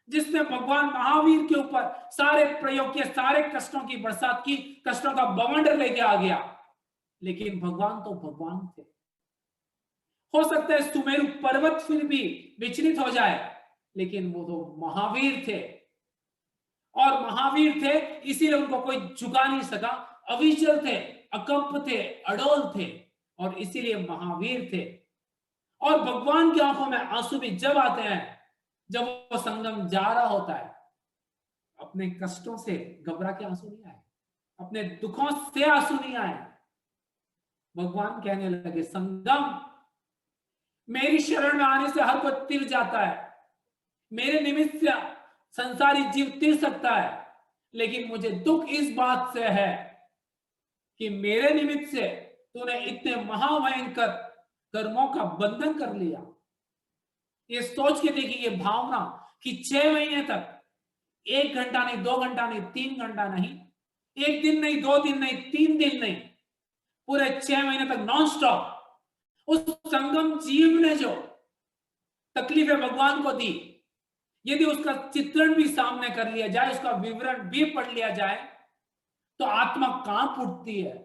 जिसने भगवान महावीर के ऊपर सारे प्रयोग किए, सारे कष्टों की बरसात की, कष्टों का बवंडर लेके आ गया। लेकिन भगवान तो भगवान थे। हो सकता है सुमेरु पर्वत फिर भी विचलित हो जाए, लेकिन वो तो महावीर थे, और महावीर थे इसीलिए उनको कोई झुका नहीं सका। अविचल थे, अकंप थे, अडोल थे, और इसीलिए महावीर थे। और भगवान की आंखों में आंसू भी जब आते हैं जब वो संगम जा रहा होता है। अपने कष्टों से घबरा के आंसू नहीं आए, अपने दुखों से आंसू नहीं आए। भगवान कहने लगे, संगम, मेरी शरण में आने से हर कोई तिर जाता है, मेरे निमित्त से संसारी जीव तिर सकता है, लेकिन मुझे दुख इस बात से है कि मेरे निमित्त से तूने इतने महाभयंकर कर्मों का बंधन कर लिया। ये सोच के देखिए, ये भावना कि 6 महीने तक 1 घंटा नहीं, 2 घंटा नहीं, 3 घंटा नहीं, 1 दिन नहीं, 2 दिन नहीं, 3 दिन नहीं, पूरे 6 महीने तक नॉन स्टॉप उस संगम जीव ने जो तकलीफें भगवान को दी, यदि उसका चित्रण भी सामने कर लिया जाए, उसका विवरण भी पढ़ लिया जाए, तो आत्मा कांप उठती है।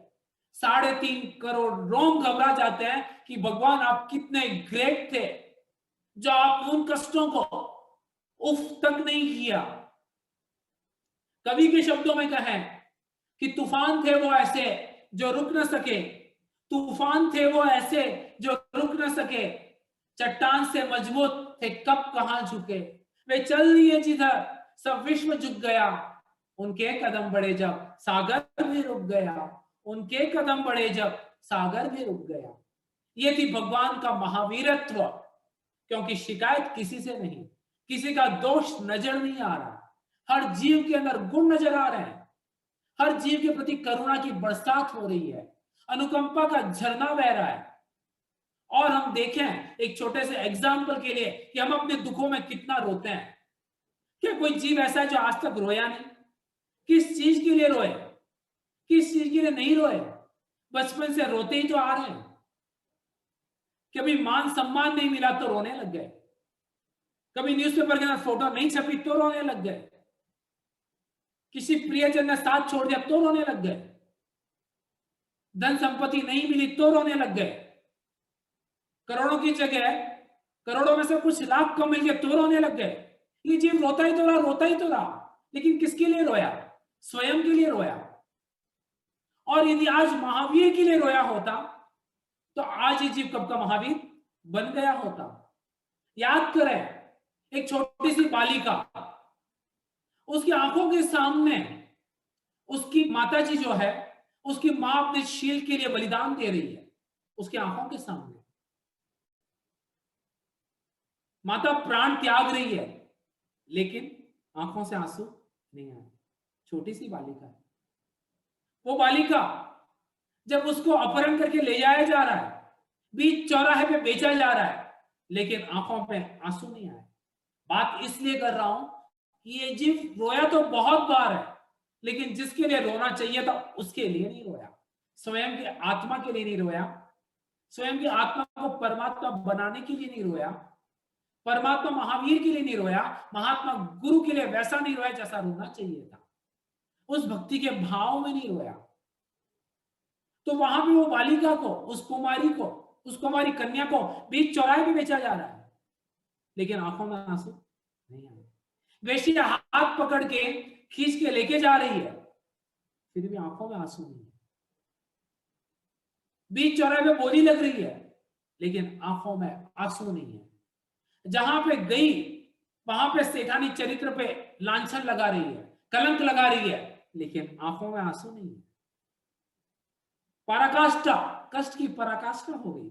3.5 करोड़ रोम घबरा जाते हैं कि भगवान आप कितने ग्रेट थे, जो आपने उन कष्टों को उफ तक नहीं किया। कवि के शब्दों में कहें कि तूफान थे वो ऐसे जो रुक न सके, तूफान थे वो ऐसे जो रुक न सके, चट्टान से मजबूत थे कब कहां झुके, वे चल दिए जिधर सब विश्व झुक गया, उनके कदम बढ़े जब सागर भी रुक गया, उनके कदम बढ़े जब सागर भी रुक गया। ये थी भगवान का महावीरत्व, क्योंकि शिकायत किसी से नहीं, किसी का दोष नजर नहीं आ रहा, हर जीव के अंदर गुण नजर आ रहे हैं, हर जीव के प्रति करुणा की बरसात हो रही है, अनुकंपा का झरना बह रहा है। और हम देखें एक छोटे से एग्जाम्पल के लिए कि हम अपने दुखों में कितना रोते हैं। क्या कोई जीव ऐसा है जो आज तक रोया नहीं? किस चीज के लिए रोए, किस चीज के लिए नहीं रोए? बचपन से रोते ही तो आ रहे हैं। कभी मान सम्मान नहीं मिला तो रोने लग गए, कभी न्यूज़पेपर के अंदर फोटो नहीं छपी तो रोने लग गए, किसी प्रियजन ने साथ छोड़ दिया तो रोने लग गए, धन संपत्ति नहीं मिली तो रोने लग गए, करोड़ों की जगह करोड़ों में से कुछ लाख कम मिल गए तो रोने लग गए। ये जीव रोता ही तो रहा, रोता ही तो रहा, लेकिन किसके लिए रोया? स्वयं के लिए रोया। और यदि आज महावीर के लिए रोया होता तो आज ये जीव कब का महावीर बन गया होता। याद करें, एक छोटी सी बालिका, उसकी आंखों के सामने उसकी माताजी जो है, उसकी मां अपने शील के लिए बलिदान दे रही है, उसकी आंखों के सामने माता प्राण त्याग रही है, लेकिन आंखों से आंसू नहीं आए। छोटी सी बालिका है वो। बालिका जब उसको अपहरण करके ले जाया जा रहा है, बीच चौराहे पे बेचा जा रहा है, लेकिन आंखों पे आंसू नहीं आए। बात इसलिए कर रहा हूं कि ये जीव रोया तो बहुत बार है, लेकिन जिसके लिए रोना चाहिए था उसके लिए नहीं रोया, स्वयं की आत्मा के लिए नहीं रोया, स्वयं की आत्मा को परमात्मा बनाने के लिए नहीं रोया, परमात्मा महावीर के लिए नहीं रोया, महात्मा गुरु के लिए वैसा नहीं रोया जैसा रोना चाहिए था, उस भक्ति के भाव में नहीं रोया। तो वहां पे वो बालिका को, उस कुमारी कन्या को बीच चौराहे पे बेचा जा रहा है, लेकिन आंखों में आंसू नहीं आए। वेश्या हाथ पकड़ के खींच के लेके जा रही है, फिर भी आंखों में आंसू नहीं है। बीच चौराहे पे बोली लग रही है, लेकिन आंखों में आंसू नहीं है। जहां पे गई वहां पे सेठानी चरित्र पे लांछन लगा रही है, कलंक लगा रही है, लेकिन आंखों में आंसू नहीं है। पराकाष्ठा, कष्ट की पराकाष्ठा हो गई,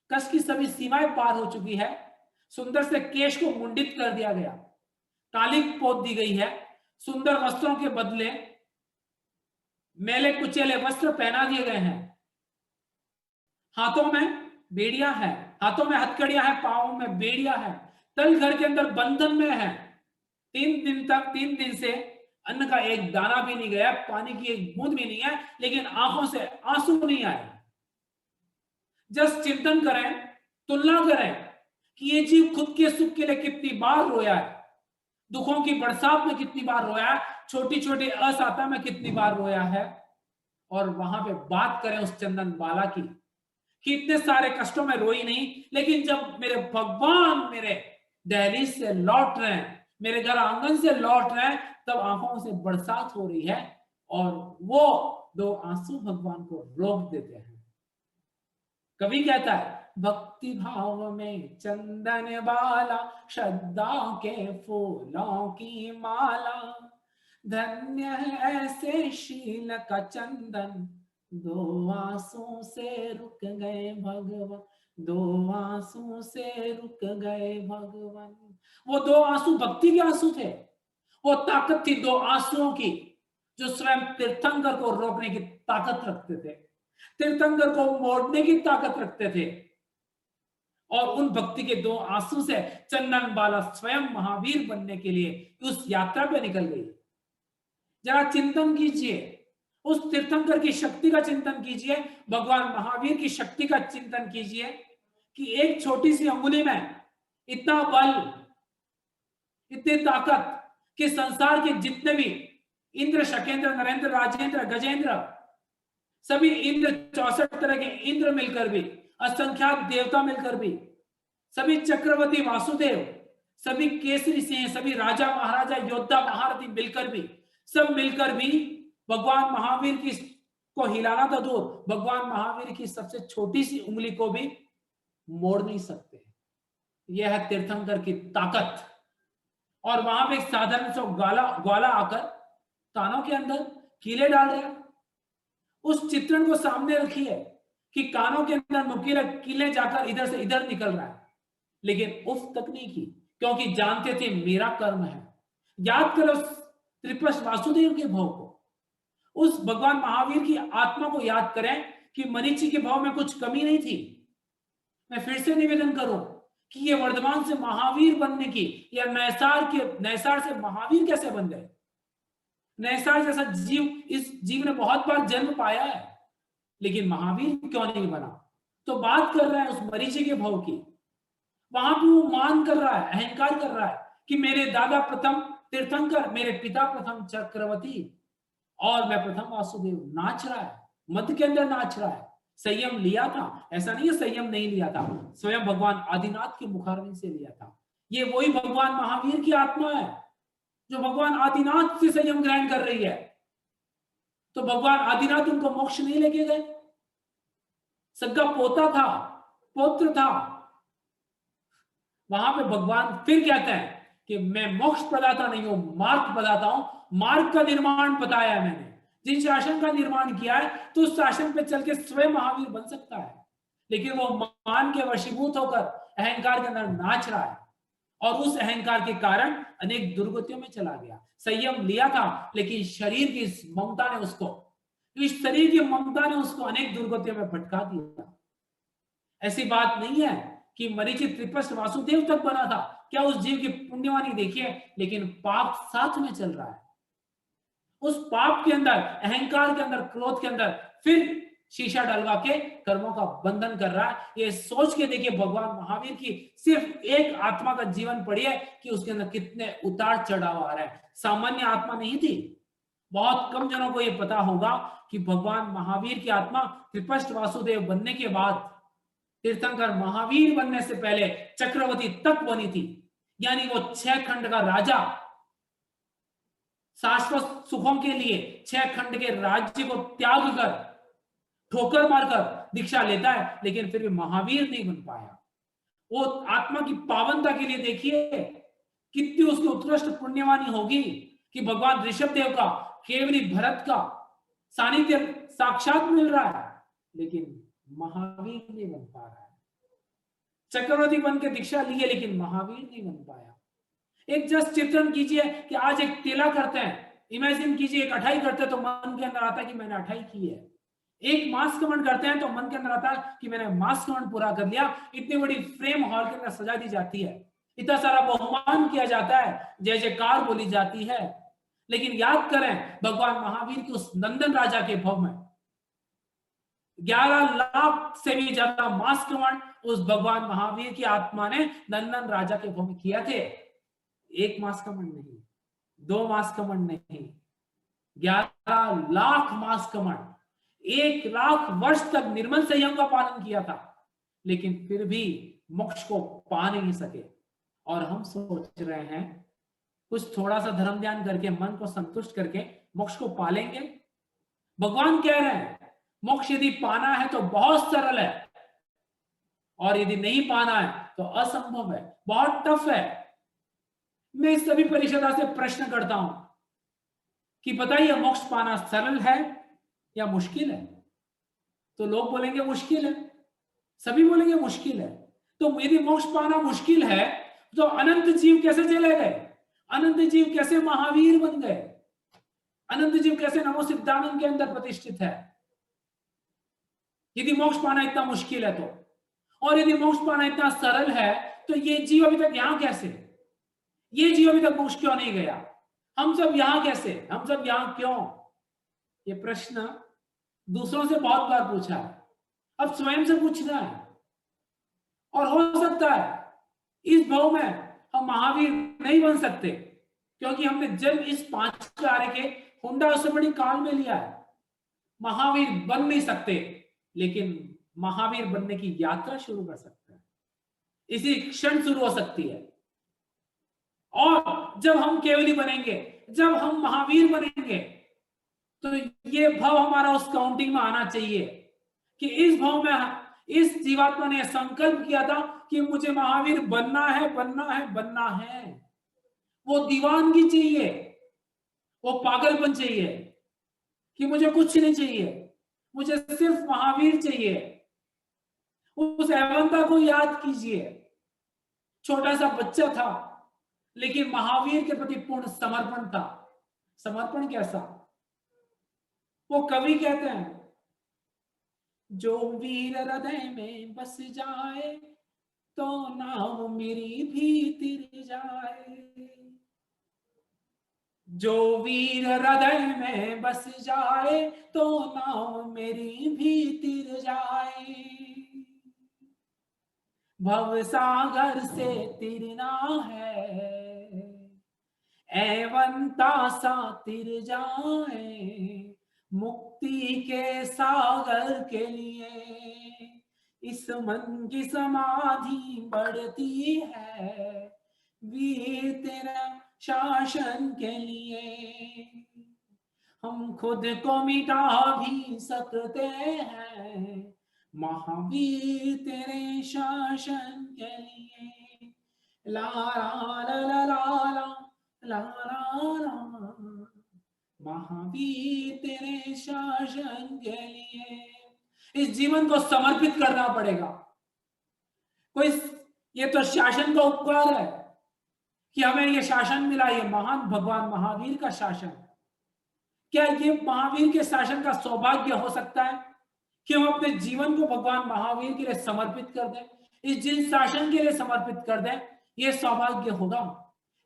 कष्ट की सभी सीमाएं पार हो चुकी है। सुंदर से केश को मुंडित कर दिया गया, कालिक पोत दी गई है, सुंदर वस्त्रों के बदले मैले कुचेले वस्त्र पहना दिए गए हैं, हाथों में बेड़िया है, हाथों में हथकड़ियां है, पांवों में बेड़िया है, तल घर के अंदर बंधन में है। 3 दिन से अन्न का एक दाना भी नहीं गया, पानी की एक बूंद भी नहीं है, लेकिन आंखों से आंसू नहीं आए। जस्ट चिंतन करें, तुलना करें कि ये जीव खुद के सुख के लिए कितनी बार रोया है, दुखों की बरसात में कितनी बार रोया है, छोटी छोटी असहायता में कितनी बार रोया है। और वहां पे बात करें उस चंदन बाला की कि इतने सारे कष्टों में रोई नहीं, लेकिन जब मेरे भगवान मेरे दहलीज से लौट रहे हैं, मेरे घर आंगन से लौट रहे हैं, तब आंखों से बरसात हो रही है और वो 2 आंसू भगवान को रोक देते हैं। कवि कहता है, भक्ति भाव में चंदन बाला, श्रद्धा के फूलों की माला, धन्य है ऐसे शील का चंदन, 2 आंसू से रुक गए भगवान, 2 आंसू से रुक गए भगवान। वो 2 आंसू भक्ति के आंसू थे, वो ताकत थी 2 आंसुओं की, जो स्वयं तीर्थंकर को रोकने की ताकत रखते थे, तीर्थंकर को मोड़ने की ताकत रखते थे। और उन भक्ति के 2 आंसू से चंदन बाला स्वयं महावीर बनने के लिए उस यात्रा पे निकल गई। जरा चिंतन कीजिए, उस तीर्थंकर की शक्ति का चिंतन कीजिए, भगवान महावीर की शक्ति का चिंतन कीजिए कि एक छोटी सी अंगुली में इतना बल, इतनी ताकत कि संसार के जितने भी इंद्र, शकेंद्र, नरेंद्र, राजेंद्र, गजेंद्र, सभी इंद्र, 64 तरह के इंद्र मिलकर भी, असंख्यात देवता मिलकर भी, सभी चक्रवर्ती वासुदेव, सभी केसरी सिंह, सभी राजा महाराजा, योद्धा महारथी मिलकर भी, सब मिलकर भी भगवान महावीर की को हिलाना तो दूर, भगवान महावीर की सबसे छोटी सी उंगली को भी मोड़ नहीं सकते। यह है तीर्थंकर की ताकत। और वहां पे एक साधारण सा ग्वाला आकर कानों के अंदर कीले डाल रहा है। उस चित्रण को सामने रखिए कि कानों के अंदर नुकीले कीले जाकर इधर से इधर निकल रहा है, लेकिन उफ तक नहीं की, क्योंकि जानते थे मेरा कर्म है। याद करो त्रिपश वासुदेव के भाव को, उस भगवान महावीर की आत्मा को याद करें कि मरीचि के भाव में कुछ कमी नहीं थी। मैं फिर से निवेदन करूं कि ये वर्धमान से महावीर बनने की, या नैसार से महावीर कैसे बन गए? नैसार जैसा जीव इस जीव ने बहुत बार जन्म पाया है, लेकिन महावीर क्यों नहीं बना? तो बात कर रहे हैं उस मरीचि के भाव की। वहां पे वो मान कर रहा है, अहंकार कर रहा है कि मेरे दादा प्रथम तीर्थंकर, मेरे पिता प्रथम चक्रवर्ती, और मैं प्रथम वासुदेव। नाच रहा है, मध्य के अंदर नाच रहा है। संयम लिया था, ऐसा नहीं है संयम नहीं लिया था, स्वयं भगवान आदिनाथ की मुखारविंद से लिया था। ये वही भगवान महावीर की आत्मा है जो भगवान आदिनाथ से संयम ग्रहण कर रही है। तो भगवान आदिनाथ उनको मोक्ष नहीं लेके गए, सगा पोता था, पौत्र था। वहां पे भगवान फिर कहते हैं कि मैं मोक्ष प्रदाता नहीं हूं, मार्ग प्रदाता हूं। मार्ग का निर्माण बताया मैंने, जिन शासन का निर्माण किया है, तो उस शासन पे चल के स्वयं महावीर बन सकता है, लेकिन वो मान के वशीभूत होकर अहंकार के अंदर नाच रहा है, और उस अहंकार के कारण अनेक दुर्गतियों में चला गया। संयम लिया था, लेकिन शरीर की ममता ने उसको, इस शरीर की ममता ने उसको अनेक दुर्गतियों में भटका दिया। ऐसी बात नहीं है कि मरीचि त्रिपश वासुदेव तक बना था। क्या उस जीव की पुण्यवानी देखिए, लेकिन पाप साथ में चल रहा है। उस पाप के अंदर, अहंकार के अंदर, क्रोध के अंदर फिर शीशा डलवा के कर्मों का बंधन कर रहा है। ये सोच के देखिए भगवान महावीर की सिर्फ एक आत्मा का जीवन पढ़िए कि उसके अंदर कितने उतार चढ़ाव आ रहे हैं। सामान्य आत्मा नहीं थी। बहुत कम जनों को यह पता होगा कि भगवान महावीर की आत्मा त्रिपष्ट वासुदेव बनने के बाद, तीर्थंकर महावीर बनने से पहले चक्रवर्ती तक बनी थी। यानी वो 6 खंड का राजा शाश्वत सुखों के लिए 6 खंड के राज्य को त्याग कर, ठोकर मारकर दीक्षा लेता है, लेकिन फिर भी महावीर नहीं बन पाया। वो आत्मा की पावनता के लिए देखिए कितनी उसकी उत्कृष्ट पुण्यवानी होगी कि भगवान ऋषभ देव का, केवली भरत का सानिध्य साक्षात मिल रहा है, लेकिन महावीर नहीं बन पा रहा है। चक्रवर्ती बन के दीक्षा लिए, लेकिन महावीर नहीं बन पाया। एक जस्ट चित्रण कीजिए कि आज एक तेला करते हैं, इमेजिन कीजिए एक अठाई करते हैं तो मन के अंदर आता है कि मैंने अठाई की है। एक मास कमन करते हैं तो मन के अंदर आता है कि मैंने मास कमन पूरा कर लिया। इतनी बड़ी फ्रेम हॉल के अंदर सजा दी जाती है, इतना सारा बहुमान किया जाता है, जय जयकार बोली जाती है, लेकिन याद करें भगवान महावीर के उस नंदन राजा के भव में 11 लाख से भी ज्यादा मास कमन उस भगवान महावीर की आत्मा ने नंदन राजा के भव में किया थे। 1 मास कमन नहीं, 2 मास कमन नहीं, 11 लाख मास कमन, 1 लाख वर्ष तक निर्मल संयम का पालन किया था, लेकिन फिर भी मोक्ष को पा नहीं सके। और हम सोच रहे हैं कुछ थोड़ा सा धर्म ध्यान करके, मन को संतुष्ट करके मोक्ष को पालेंगे। भगवान कह रहे हैं मोक्ष यदि पाना है तो बहुत सरल है, और यदि नहीं पाना है तो असंभव है, बहुत टफ है। मैं सभी परिषदा से प्रश्न करता हूं कि बताइए मोक्ष पाना सरल है या मुश्किल है? तो लोग बोलेंगे मुश्किल है, सभी बोलेंगे मुश्किल है। तो यदि मोक्ष पाना मुश्किल है तो अनंत जीव कैसे चले गए? अनंत जीव कैसे महावीर बन गए? अनंत जीव कैसे नमो सिद्धानंद के अंदर प्रतिष्ठित है? यदि मोक्ष पाना इतना मुश्किल है तो, और यदि मोक्ष पाना इतना सरल है तो ये जीव अभी तक यहां कैसे? ये जीव अभी तक मोक्ष क्यों नहीं गया? हम सब यहां कैसे? हम सब यहां क्यों? ये प्रश्न दूसरों से बहुत बार पूछा है, अब स्वयं से पूछना है। और हो सकता है इस भाव में हम महावीर नहीं बन सकते, क्योंकि हमने जन्म इस 5 कार्य के हुंडा उससे बड़ी काल में लिया है। महावीर बन नहीं सकते, लेकिन महावीर बनने की यात्रा शुरू कर सकते हैं। इसी क्षण शुरू हो सकती है। और जब हम केवली बनेंगे, जब हम महावीर बनेंगे, तो ये भाव हमारा उस काउंटिंग में आना चाहिए कि इस भाव में इस जीवात्मा ने संकल्प किया था कि मुझे महावीर बनना है, बनना है, बनना है। वो दीवानगी चाहिए, वो पागलपन चाहिए कि मुझे कुछ नहीं चाहिए, मुझे सिर्फ महावीर चाहिए। उस एवंता को याद कीजिए, छोटा सा बच्चा था लेकिन महावीर के प्रति पूर्ण समर्पण था। समर्पण कैसा? वो कवि कहते हैं, जो वीर हृदय में बस जाए तो नाव मेरी भी तिर जाए। जो वीर हृदय में बस जाए तो नाव मेरी भी तिर जाए। भव सागर से तिरना है, एवंता सा तिर जाए। मुक्ति के सागर के लिए इस मन की समाधि बढ़ती है, वीर तेरा शासन के लिए। हम खुद को मिटा भी सकते हैं, महावीर तेरे शासन के लिए। ला ला ला ला ला ला ला, महावीर तेरे शासन के लिए। इस जीवन को समर्पित करना पड़ेगा। कोई ये तो शासन का उपकार है कि हमें ये शासन मिला, ये महान भगवान महावीर का शासन। क्या ये महावीर के शासन का सौभाग्य हो सकता है कि हम अपने जीवन को भगवान महावीर के लिए समर्पित कर दें, इस जिन शासन के लिए समर्पित कर दें? ये सौभाग्य होगा।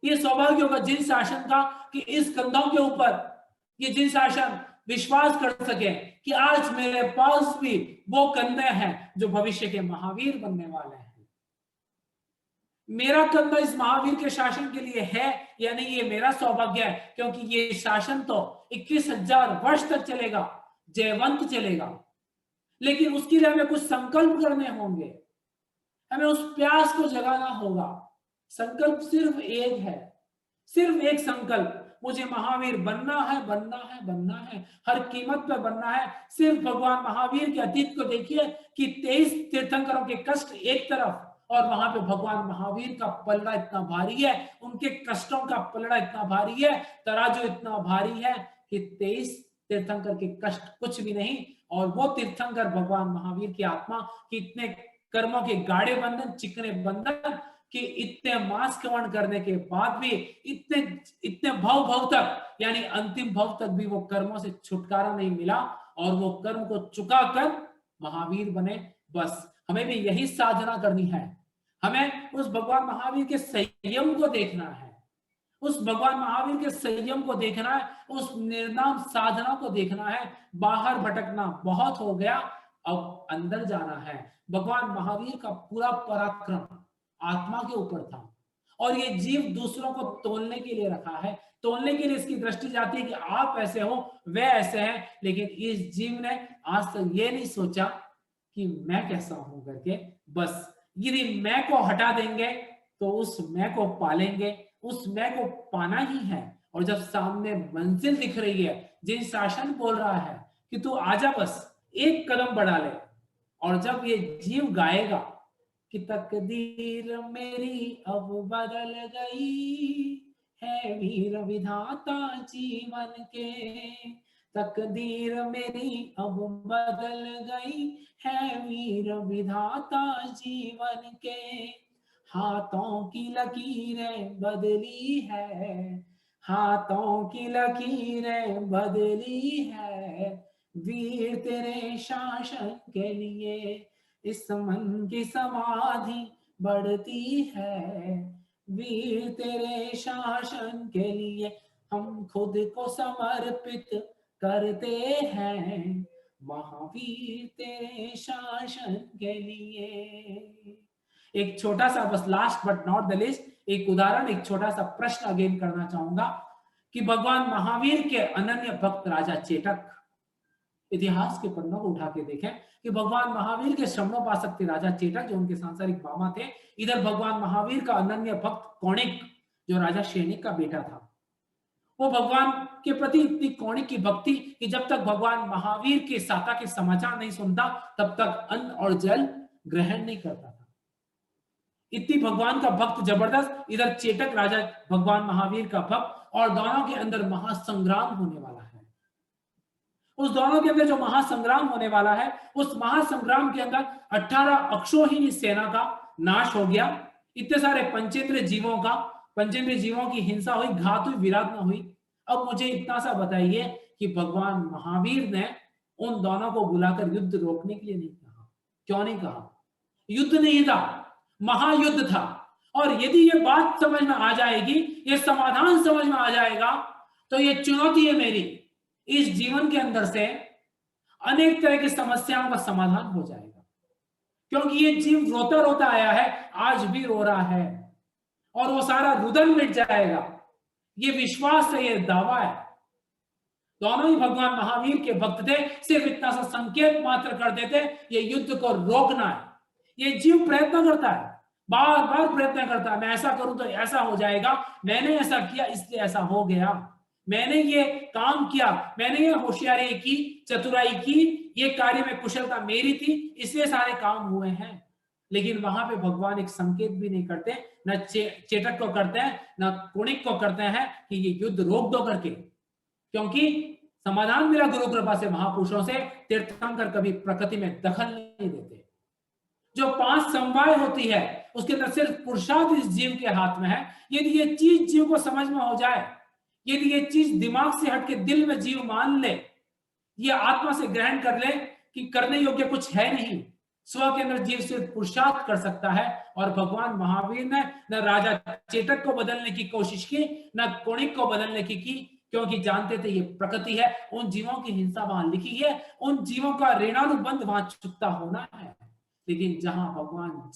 ये सौभाग्य होगा जिन शासन का कि इस कंधों के ऊपर ये जिन शासन विश्वास कर सके कि आज मेरे पास भी वो कंधे हैं जो भविष्य के महावीर बनने वाले हैं। मेरा कंधा इस महावीर के शासन के लिए है या नहीं, ये मेरा सौभाग्य है, क्योंकि ये शासन तो 21,000 वर्ष तक चलेगा, जयवंत चलेगा। लेकिन उसके लिए हमें कुछ संकल्प करने होंगे, हमें उस प्यास को जगाना होगा। संकल्प सिर्फ एक है, सिर्फ एक संकल्प, मुझे महावीर बनना है, बनना है, बनना है, हर कीमत पर बनना है। सिर्फ भगवान महावीर के अतीत को देखिए कि 23 तीर्थंकरों के कष्ट एक तरफ और वहां पे भगवान महावीर का पलड़ा इतना भारी है, उनके कष्टों का पलड़ा इतना भारी है, तराजू इतना भारी है कि 23 तीर्थंकर के कष्ट कुछ भी नहीं। और वो तीर्थंकर भगवान महावीर की आत्मा कि इतने कर्मों के गाढ़े बंधन, चिकने बंधन कि इतने मांस कवण करने के बाद भी इतने भव तक, यानी अंतिम भव तक भी वो कर्मों से छुटकारा नहीं मिला और वो कर्म को चुका कर महावीर बने। बस हमें भी यही साधना करनी है। हमें उस भगवान महावीर के संयम को देखना है, उस भगवान महावीर के संयम को देखना है, उस निर्नाम साधना को देखना है। बाहर भटकना बहुत हो गया, अब अंदर जाना है। भगवान महावीर का पूरा पराक्रम आत्मा के ऊपर था और ये जीव दूसरों को तोलने के लिए रखा है। तोलने के लिए इसकी दृष्टि जाती है कि आप ऐसे हो, वे ऐसे हैं, लेकिन इस जीव ने आज तक ये नहीं सोचा कि मैं कैसा हूं करके। बस यदि मैं को हटा देंगे तो उस मैं को पालेंगे, उस मैं को पाना ही है। और जब सामने मंजिल दिख रही है, जिन शासन बोल रहा है कि तू आजा, बस एक कदम बढ़ा ले, और जब ये जीव गाएगा कि तकदीर मेरी अब बदल गई है वीर विधाता जीवन के, तकदीर मेरी अब बदल गई है वीर विधाता जीवन के, हाथों की लकीरें बदली है, हाथों की लकीरें बदली है, वीर तेरे शासन के लिए इस मन की समाधि बढ़ती है, वीर तेरे शासन के लिए हम खुद को समर्पित करते हैं, महावीर तेरे शासन के लिए। एक छोटा सा, बस last but not the least, एक उदाहरण, एक छोटा सा प्रश्न अगेन करना चाहूंगा कि भगवान महावीर के अनन्य भक्त राजा चेटक, इतिहास के पन्नों को उठा के देखें कि भगवान महावीर के श्रवणोपासक थे राजा चेटक, जो उनके सांसारिक मामा थे। इधर भगवान महावीर का अनन्य भक्त कौणिक, जो राजा सैनिक का बेटा था। वो भगवान के प्रति इतनी कौणी की भक्ति कि जब तक भगवान महावीर के साता के समाचार नहीं सुनता तब तक अन्न और जल ग्रहण नहीं करता था। इतनी भगवान का भक्त जबरदस्त, इधर चेटक राजा भगवान महावीर का भक्त, और दोनों के अंदर महासंग्राम होने वाला है। उस दोनों के अंदर जो महासंग्राम होने वाला है, उस महासंग्राम के अंदर 18 अक्षोहिणी सेना का नाश हो गया। इतने सारे पंचेंद्र जीवों की हिंसा हुई, घात हुई, विराधना हुई। अब मुझे इतना सा बताइए कि भगवान महावीर ने उन दोनों को बुलाकर युद्ध रोकने के लिए नहीं कहा। क्यों नहीं कहा? युद्ध नहीं था, महायुद्ध था। और यदि ये बात समझ में आ जाएगी, ये समाधान समझ में आ जाएगा, तो ये चुनौती है मेरी, इस जीवन के अंदर से अनेक तरह की समस्याओं का समाधान हो जाएगा। क्योंकि ये जीव रोता रोता आया है, आज भी रो रहा है, और वो सारा रुदन मिट जाएगा। ये विश्वास है, ये दावा है। दोनों ही भगवान महावीर के भक्त थे, सिर्फ इतना सा संकेत मात्र कर देते, ये युद्ध को रोकना है। ये जीव प्रयत्न करता है, बार बार प्रयत्न करता है, मैं ऐसा करूं तो ऐसा हो जाएगा, मैंने ऐसा किया इसलिए ऐसा हो गया, मैंने ये काम किया, मैंने ये होशियारी की, चतुराई की, ये कार्य में कुशलता मेरी थी, इसलिए सारे काम हुए हैं। लेकिन वहां पे भगवान एक संकेत भी नहीं करते, न चेटक को करते हैं, न कुणिक को करते हैं कि ये युद्ध रोक दो करके। क्योंकि समाधान मेरा गुरु कृपा से, महापुरुषों से, तीर्थंकर कभी प्रकृति में दखल नहीं देते। जो 5 समवाय होती है उसके अंदर सिर्फ पुरुषार्थ इस जीव के हाथ में है। यदि ये चीज जीव को समझ में हो जाए, यदि ये चीज दिमाग से हट के दिल में जीव मान ले, ये आत्मा से ग्रहण कर ले कि करने योग्य कुछ है नहीं, स्व के अंदर जीव सिर्फ पुरुषार्थ कर सकता है। और भगवान महावीर ने न राजा चेटक को बदलने की कोशिश की, न कुणिक को बदलने की, क्योंकि जानते थे ये प्रकृति है, उन जीवों की हिंसा वहां लिखी है, उन जीवों का ऋणानुबंध वहां चुकता होना है। लेकिन जहां भगवान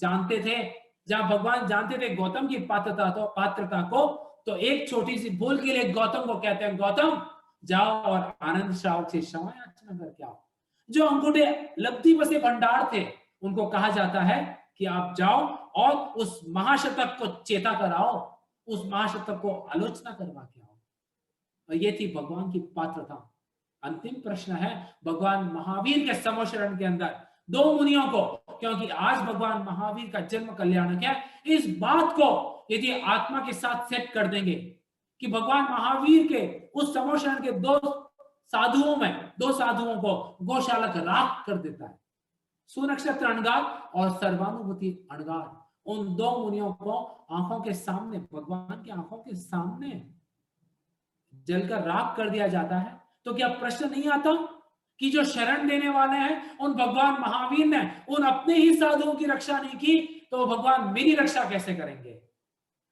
जानते थे गौतम की पात्रता को, तो एक छोटी सी भूल के लिए गौतम को कहते हैं, गौतम जाओ और आनंद श्रावक से क्षमा याचना करके आओ। जो अंगूठे लब्धि बसे भंडार थे, उनको कहा जाता है कि आप जाओ और उस महाशतक को चेता कराओ, उस महाशतक को आलोचना करवा के आओ। और ये थी भगवान की पात्रता। अंतिम प्रश्न है भगवान महावीर के समोशरण के अंदर 2 मुनियों को, क्योंकि आज भगवान महावीर का जन्म कल्याणक है, इस बात को यदि आत्मा के साथ सेट कर देंगे कि भगवान महावीर के उस समोशरण के 2 साधुओं को गोशालक राख कर देता है। सुनक्षत्र अणगार और सर्वानुभूति अणगार, उन 2 मुनियों को आंखों के सामने, भगवान की आंखों के सामने जलकर राख कर दिया जाता है। तो क्या प्रश्न नहीं आता कि जो शरण देने वाले हैं उन भगवान महावीर ने उन अपने ही साधुओं की रक्षा नहीं की, तो भगवान मेरी रक्षा कैसे करेंगे?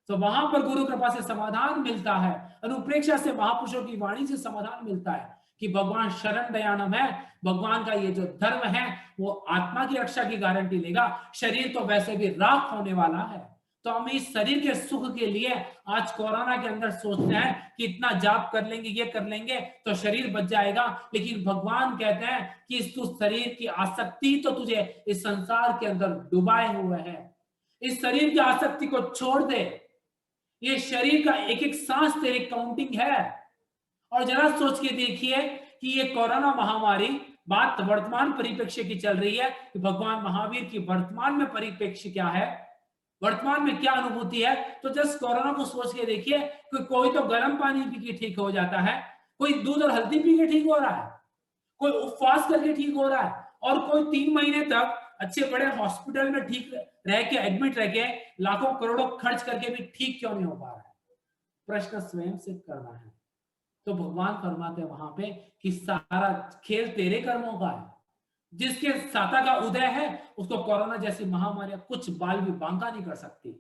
तो वहां पर गुरु कृपा से समाधान मिलता है, अनुप्रेक्षा से, महापुरुषों की वाणी से समाधान मिलता है कि भगवान शरण दयानम है। भगवान का ये जो धर्म है वो आत्मा की रक्षा की गारंटी लेगा। शरीर तो वैसे भी राख होने वाला है, तो हम इस शरीर के सुख के लिए आज कोरोना के अंदर सोचते हैं कि इतना जाप कर लेंगे, ये कर लेंगे तो शरीर बच जाएगा। लेकिन भगवान कहते हैं कि इस तू शरीर की आसक्ति तो तुझे इस संसार के अंदर डुबाए हुए है, इस शरीर की आसक्ति को छोड़ दे। ये शरीर का एक एक सांस तेरी काउंटिंग है। और जरा सोच के देखिए कि ये कोरोना महामारी बात वर्तमान परिप्रेक्ष्य की चल रही है कि भगवान महावीर की वर्तमान में परिप्रेक्ष्य क्या है, वर्तमान में क्या अनुभूति है। तो जस्ट कोरोना को सोच के देखिए, कोई तो गर्म पानी पी के ठीक हो जाता है, कोई दूध और हल्दी पी के ठीक हो रहा है, कोई उपवास करके ठीक हो रहा है, और कोई 3 महीने तक अच्छे बड़े हॉस्पिटल में ठीक रह के, एडमिट रह के, लाखों करोड़ों खर्च करके भी ठीक क्यों नहीं हो पा रहा है? प्रश्न स्वयं से करना है। तो भगवान फरमाते हैं वहां पे कि सारा खेल तेरे कर्मों का है। जिसके साता का उदय है उसको कोरोना जैसी महामारी कुछ बाल भी बांका नहीं कर सकती।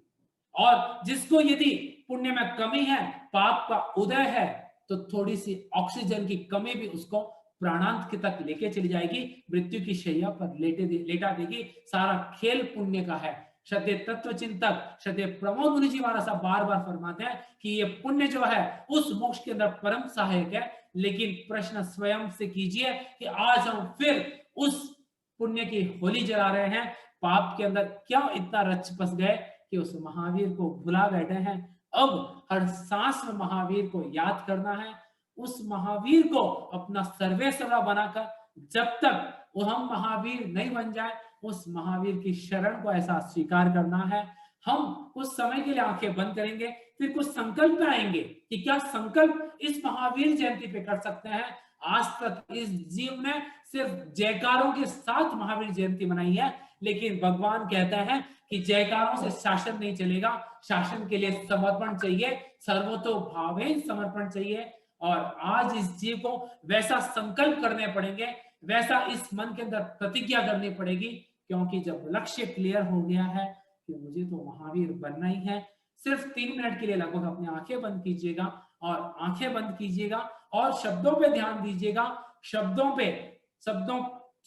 और जिसको यदि पुण्य में कमी है, पाप का उदय है, तो थोड़ी सी ऑक्सीजन की कमी भी उसको प्राणांत तक लेके चली जाएगी, मृत्यु की शैया पर लेटा देगी। सारा खेल पुण्य का है। श्रद्धेय तत्व चिंतक श्रद्धेय प्रमोद मुनि जी महाराज साहब बार बार फरमाते हैं कि ये पुण्य जो है उस मोक्ष के अंदर परम सहायक है। लेकिन प्रश्न स्वयं से कीजिए कि आज हम फिर उस पुण्य की होली जला रहे हैं, पाप के अंदर क्या इतना रच बस गए कि उस महावीर को भुला बैठे हैं। अब हर सांस में महावीर को याद करना है, उस महावीर को अपना सर्वेसर्वा बनाकर, जब तक वो हम महावीर नहीं बन जाए, उस महावीर की शरण को ऐसा स्वीकार करना है। हम कुछ समय के लिए आंखें बंद करेंगे, फिर कुछ संकल्प आएंगे कि क्या संकल्प इस महावीर जयंती पे कर सकते हैं। आज तक इस जीव ने सिर्फ जयकारों के साथ महावीर जयंती मनाई है, लेकिन भगवान कहता है कि जयकारों से शासन नहीं चलेगा, शासन के लिए समर्पण चाहिए, सर्वतोभावेन समर्पण चाहिए। और आज इस जीव को वैसा संकल्प करने पड़ेंगे, वैसा इस मन के अंदर प्रतिज्ञा करनी पड़ेगी, क्योंकि जब लक्ष्य क्लियर हो गया है कि मुझे तो महावीर बनना ही है। सिर्फ 3 मिनट के लिए लगभग अपनी आंखें बंद कीजिएगा और आंखें बंद कीजिएगा और शब्दों पे ध्यान दीजिएगा, शब्दों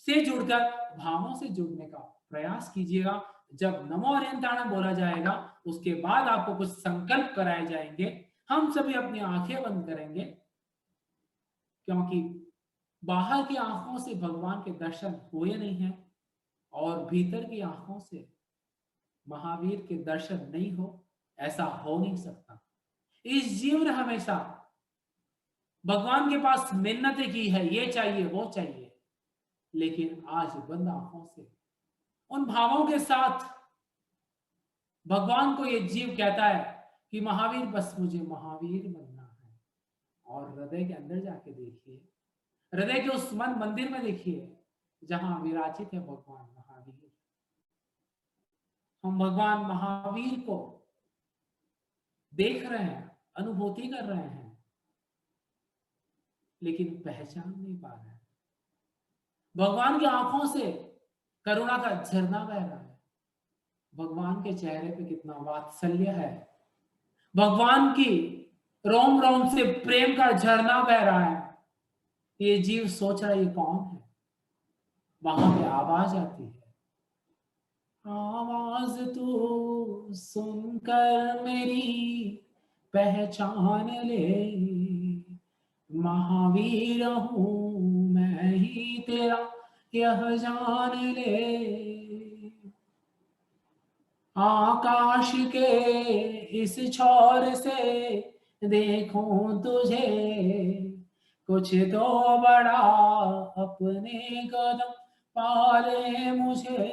से जुड़कर भावों से जुड़ने का प्रयास कीजिएगा। जब नमो अरिहंताणं बोला जाएगा, उसके बाद आपको कुछ संकल्प कराए जाएंगे। हम सभी अपनी आंखें बंद करेंगे, क्योंकि बाहर की आंखों से भगवान के दर्शन हुए नहीं हैं और भीतर की आंखों से महावीर के दर्शन नहीं हो, ऐसा हो नहीं सकता। इस जीव ने हमेशा भगवान के पास मिन्नतें की है, ये चाहिए वो चाहिए, लेकिन आज बंद आंखों से उन भावों के साथ भगवान को ये जीव कहता है कि महावीर, बस मुझे महावीर बनना है। और हृदय के अंदर जाके देखिए, हृदय के उस मन मंदिर में देखिए जहां विराजित है भगवान महावीर। हम भगवान महावीर को देख रहे हैं, अनुभूति कर रहे हैं, लेकिन पहचान नहीं पा रहे हैं। भगवान की आंखों से करुणा का झरना बह रहा है, भगवान के चेहरे पे कितना वात्सल्य है, भगवान की रोम रोम से प्रेम का झरना बह रहा है। ये जीव सोच रहा है ये कौन है, वहां पे आवाज आती है, आवाज तू सुनकर मेरी पहचान ले, महावीर हूं मैं ही तेरा यह जान ले। आकाश के इस छोर से देखूं तुझे, कुछ तो बड़ा अपने कदम पाले मुझे,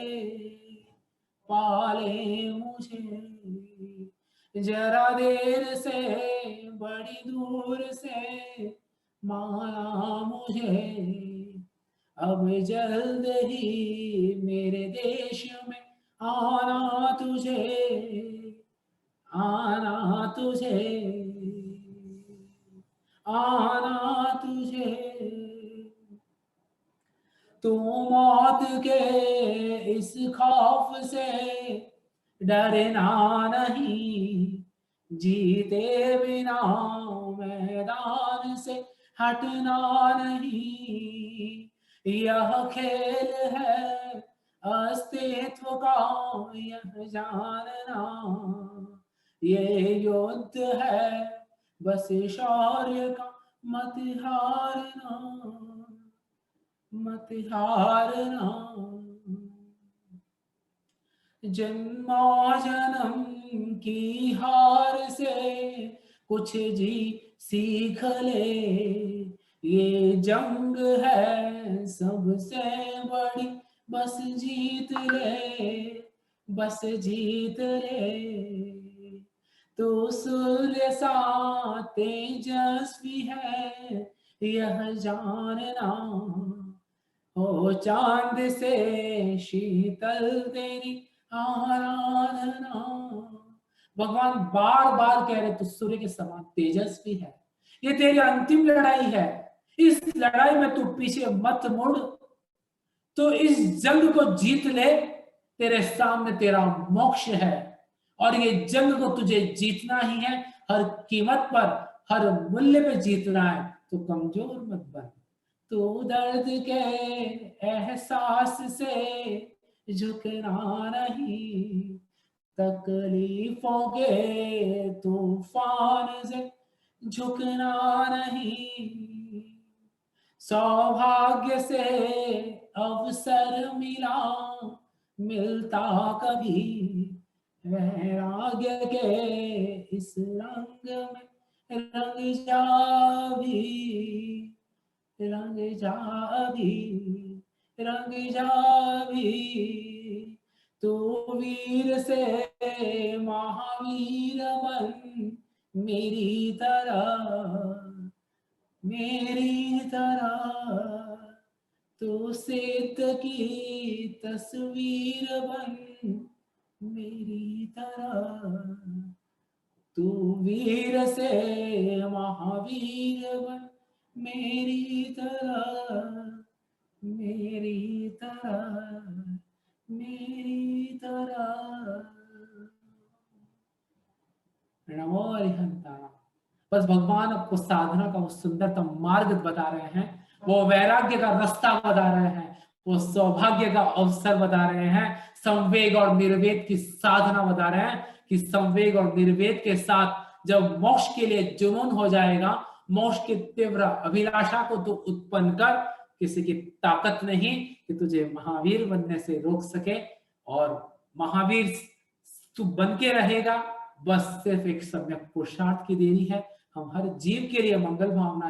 जरा देर से बड़ी दूर से माया मुझे, अब जल्द ही मेरे देश में आना तुझे, आना तुझे। तू मौत के इस खौफ से डरना नहीं, जीते बिना मैदान से हटना नहीं। यह खेल है अस्तित्व का यह जानना, ये युद्ध है बस शौर्य का मत हारना। जन्म की हार से कुछ जी सीख ले, ये जंग है सबसे बड़ी, बस जीत ले। तो सूर्य सा तेजस्वी है यह जानना, हो चांद से शीतल तेरी आराधना। भगवान बार बार कह रहे तू सूर्य के समान तेजस्वी है, ये तेरी अंतिम लड़ाई है, इस लड़ाई में तू पीछे मत मुड़, तो इस जंग को जीत ले, तेरे सामने तेरा मोक्ष है और ये जंग को तुझे जीतना ही है, हर कीमत पर, हर मूल्य पे जीतना है। तो कमजोर मत बन, तो दर्द के एहसास से झुकना नहीं, तकलीफों के तूफान से झुकना नहीं। सौभाग्य से अवसर मिलता कभी, वैराग्य के इस रंग में रंग जा भी, रंग जा भी, रंग जा भी, तू वीर से महावीर बन मेरी तरह, मेरी तरह, तू सिद्ध की तस्वीर बन मेरी तरह, तू वीर से महावीर बन मेरी तरह, मेरी तरह, मेरी तरह। नमो हरिहंताराम। बस भगवान आपको साधना का वो सुंदरतम मार्ग बता रहे हैं, वो वैराग्य का रास्ता बता रहे हैं, वो सौभाग्य का अवसर बता रहे हैं, संवेग और निर्वेद की साधना बता रहे हैं कि संवेग और निर्वेद के साथ जब मोक्ष के लिए जुनून हो जाएगा, मोक्ष की तीव्र अभिलाषा को तू उत्पन्न कर, किसी की ताकत नहीं कि तुझे महावीर बनने से रोक सके, और महावीर तू बन के रहेगा, बस सिर्फ एक सम्यक पुरुषार्थ की देरी है। हम हर जीव के लिए मंगल भावना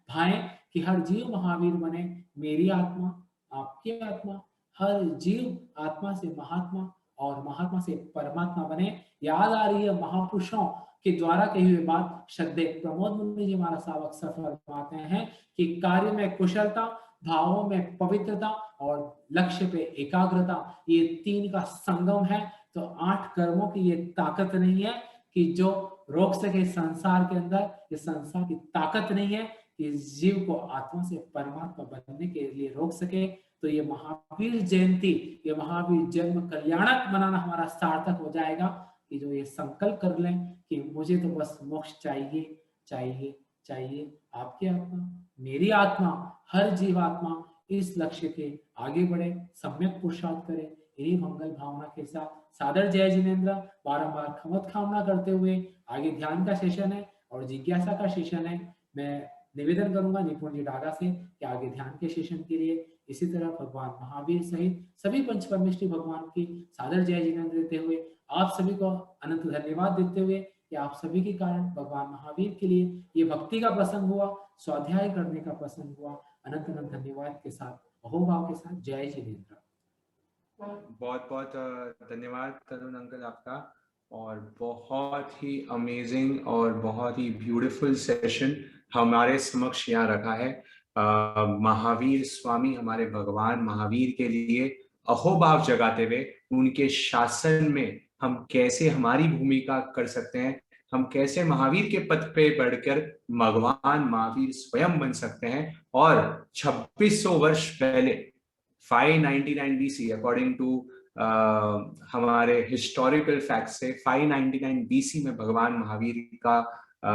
भाएं कि हर जीव महावीर बने, मेरी आत्मा, आपकी आत्मा, हर जीव आत्मा से महात्मा और महात्मा से परमात्मा बने। याद आ रही है महापुरुषों के द्वारा कही हुई बात, श्रद्धेय प्रमोद मुनि जी हमारा सावक सफल फरमाते हैं कि कार्य में कुशलता, भावों में पवित्रता और लक्ष्य पे एकाग्रता, ये तीन का संगम है। तो 8 कर्मों की ये ताकत नहीं है कि जो रोक सके संसार के अंदर, ये संसार की ताकत नहीं है कि जीव को आत्मा से परमात्मा बनने के लिए रोक सके। तो ये महावीर जयंती, ये महावीर जन्म कल्याणक मनाना हमारा सार्थक हो जाएगा कि जो ये संकल्प कर लें कि मुझे तो बस मोक्ष चाहिए, चाहिए, चाहिए। आपकी आत्मा, मेरी आत्मा, हर जीवात्मा इस लक्ष्य के आगे बढ़े, सम्यक पुरुषार्थ करे। यही मंगल भावना के साथ सादर जय जिनेन्द्र। बारंबार खमत कामना करते हुए आगे ध्यान का सेशन है और जिज्ञासा का सेशन है। मैं निवेदन करूंगा निपुण जी डागा से कि आगे ध्यान के सेशन के लिए इसी तरह भगवान महावीर सहित सभी पंच परमेष्ठी भगवान की सादर जय जिनेन्द्र देते हुए आप सभी को अनंत धन्यवाद देते हुए कि आप सभी के कारण भगवान महावीर के लिए ये भक्ति का प्रसंग हुआ, स्वाध्याय करने का प्रसंग हुआ। अनंत अनंत धन्यवाद के साथ, अहोभाव के साथ, जय जिनेन्द्र। बहुत बहुत धन्यवाद तरुण अंकल आपका, और बहुत ही अमेजिंग और बहुत ही ब्यूटीफुल सेशन हमारे समक्ष यहाँ रखा है। महावीर स्वामी हमारे भगवान महावीर के लिए अहोभाव जगाते हुए उनके शासन में हम कैसे हमारी भूमिका कर सकते हैं, हम कैसे महावीर के पथ पे बढ़कर भगवान महावीर स्वयं बन सकते हैं। और 2600 वर्ष पहले 599 BC अकॉर्डिंग टू हमारे हिस्टोरिकल फैक्ट से 599 BC में भगवान महावीर का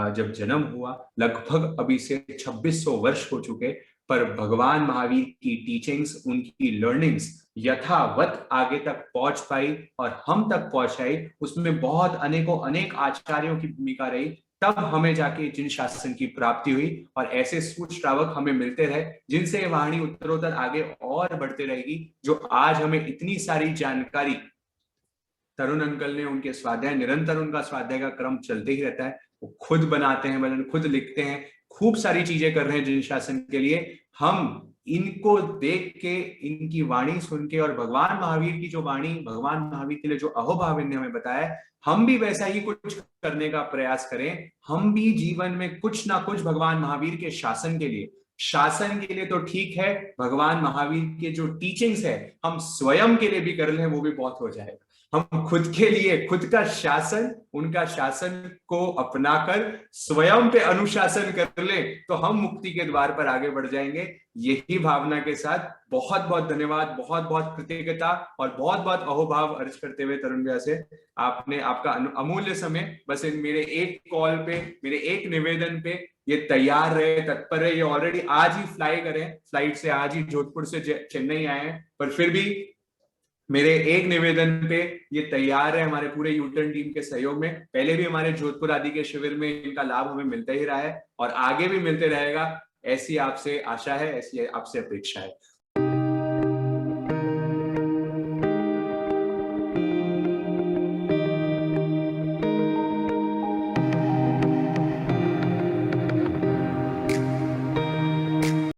जब जन्म हुआ, लगभग अभी से 2600 वर्ष हो चुके, पर भगवान महावीर की टीचिंग्स, उनकी लर्निंग्स यथावत आगे तक पहुंच पाई और हम तक पहुंचाई। उसमें बहुत अनेक आचार्यों की भूमिका रही, तब हमें जाके जिन शासन की प्राप्ति हुई। और ऐसे सूच श्रावक हमें मिलते रहे जिनसे वाणी उत्तरोत्तर आगे और बढ़ते रहेगी। जो आज हमें इतनी सारी जानकारी, तरुण अंकल ने उनके स्वाध्याय, निरंतर उनका स्वाध्याय का क्रम चलते ही रहता है, वो खुद बनाते हैं भजन, खुद लिखते हैं, खूब सारी चीजें कर रहे हैं जिन शासन के लिए। हम इनको देख के, इनकी वाणी सुन के, और भगवान महावीर की जो वाणी, भगवान महावीर के लिए जो अहोभाव ने हमें बताया, हम भी वैसा ही कुछ करने का प्रयास करें। हम भी जीवन में कुछ ना कुछ भगवान महावीर के शासन के लिए तो ठीक है, भगवान महावीर के जो टीचिंग्स है हम स्वयं के लिए भी कर लें, वो भी बहुत हो जाएगा। हम खुद के लिए खुद का शासन, उनका शासन को अपनाकर स्वयं पे अनुशासन कर ले तो हम मुक्ति के द्वार पर आगे बढ़ जाएंगे। यही भावना के साथ बहुत बहुत धन्यवाद, बहुत बहुत कृतज्ञता और बहुत बहुत अहोभाव अर्ज करते हुए तरुण भैया से, आपने आपका अमूल्य समय बस इन मेरे एक कॉल पे, मेरे एक निवेदन पे ये तैयार रहे, तत्पर रहे। ये ऑलरेडी आज ही फ्लाई करें, फ्लाइट से आज ही जोधपुर से चेन्नई आए हैं, पर फिर भी मेरे एक निवेदन पे ये तैयार है हमारे पूरे यूटर्न टीम के सहयोग में। पहले भी हमारे जोधपुर आदि के शिविर में इनका लाभ हमें मिलता ही रहा है और आगे भी मिलते रहेगा, ऐसी आपसे आशा है, ऐसी आपसे अपेक्षा है।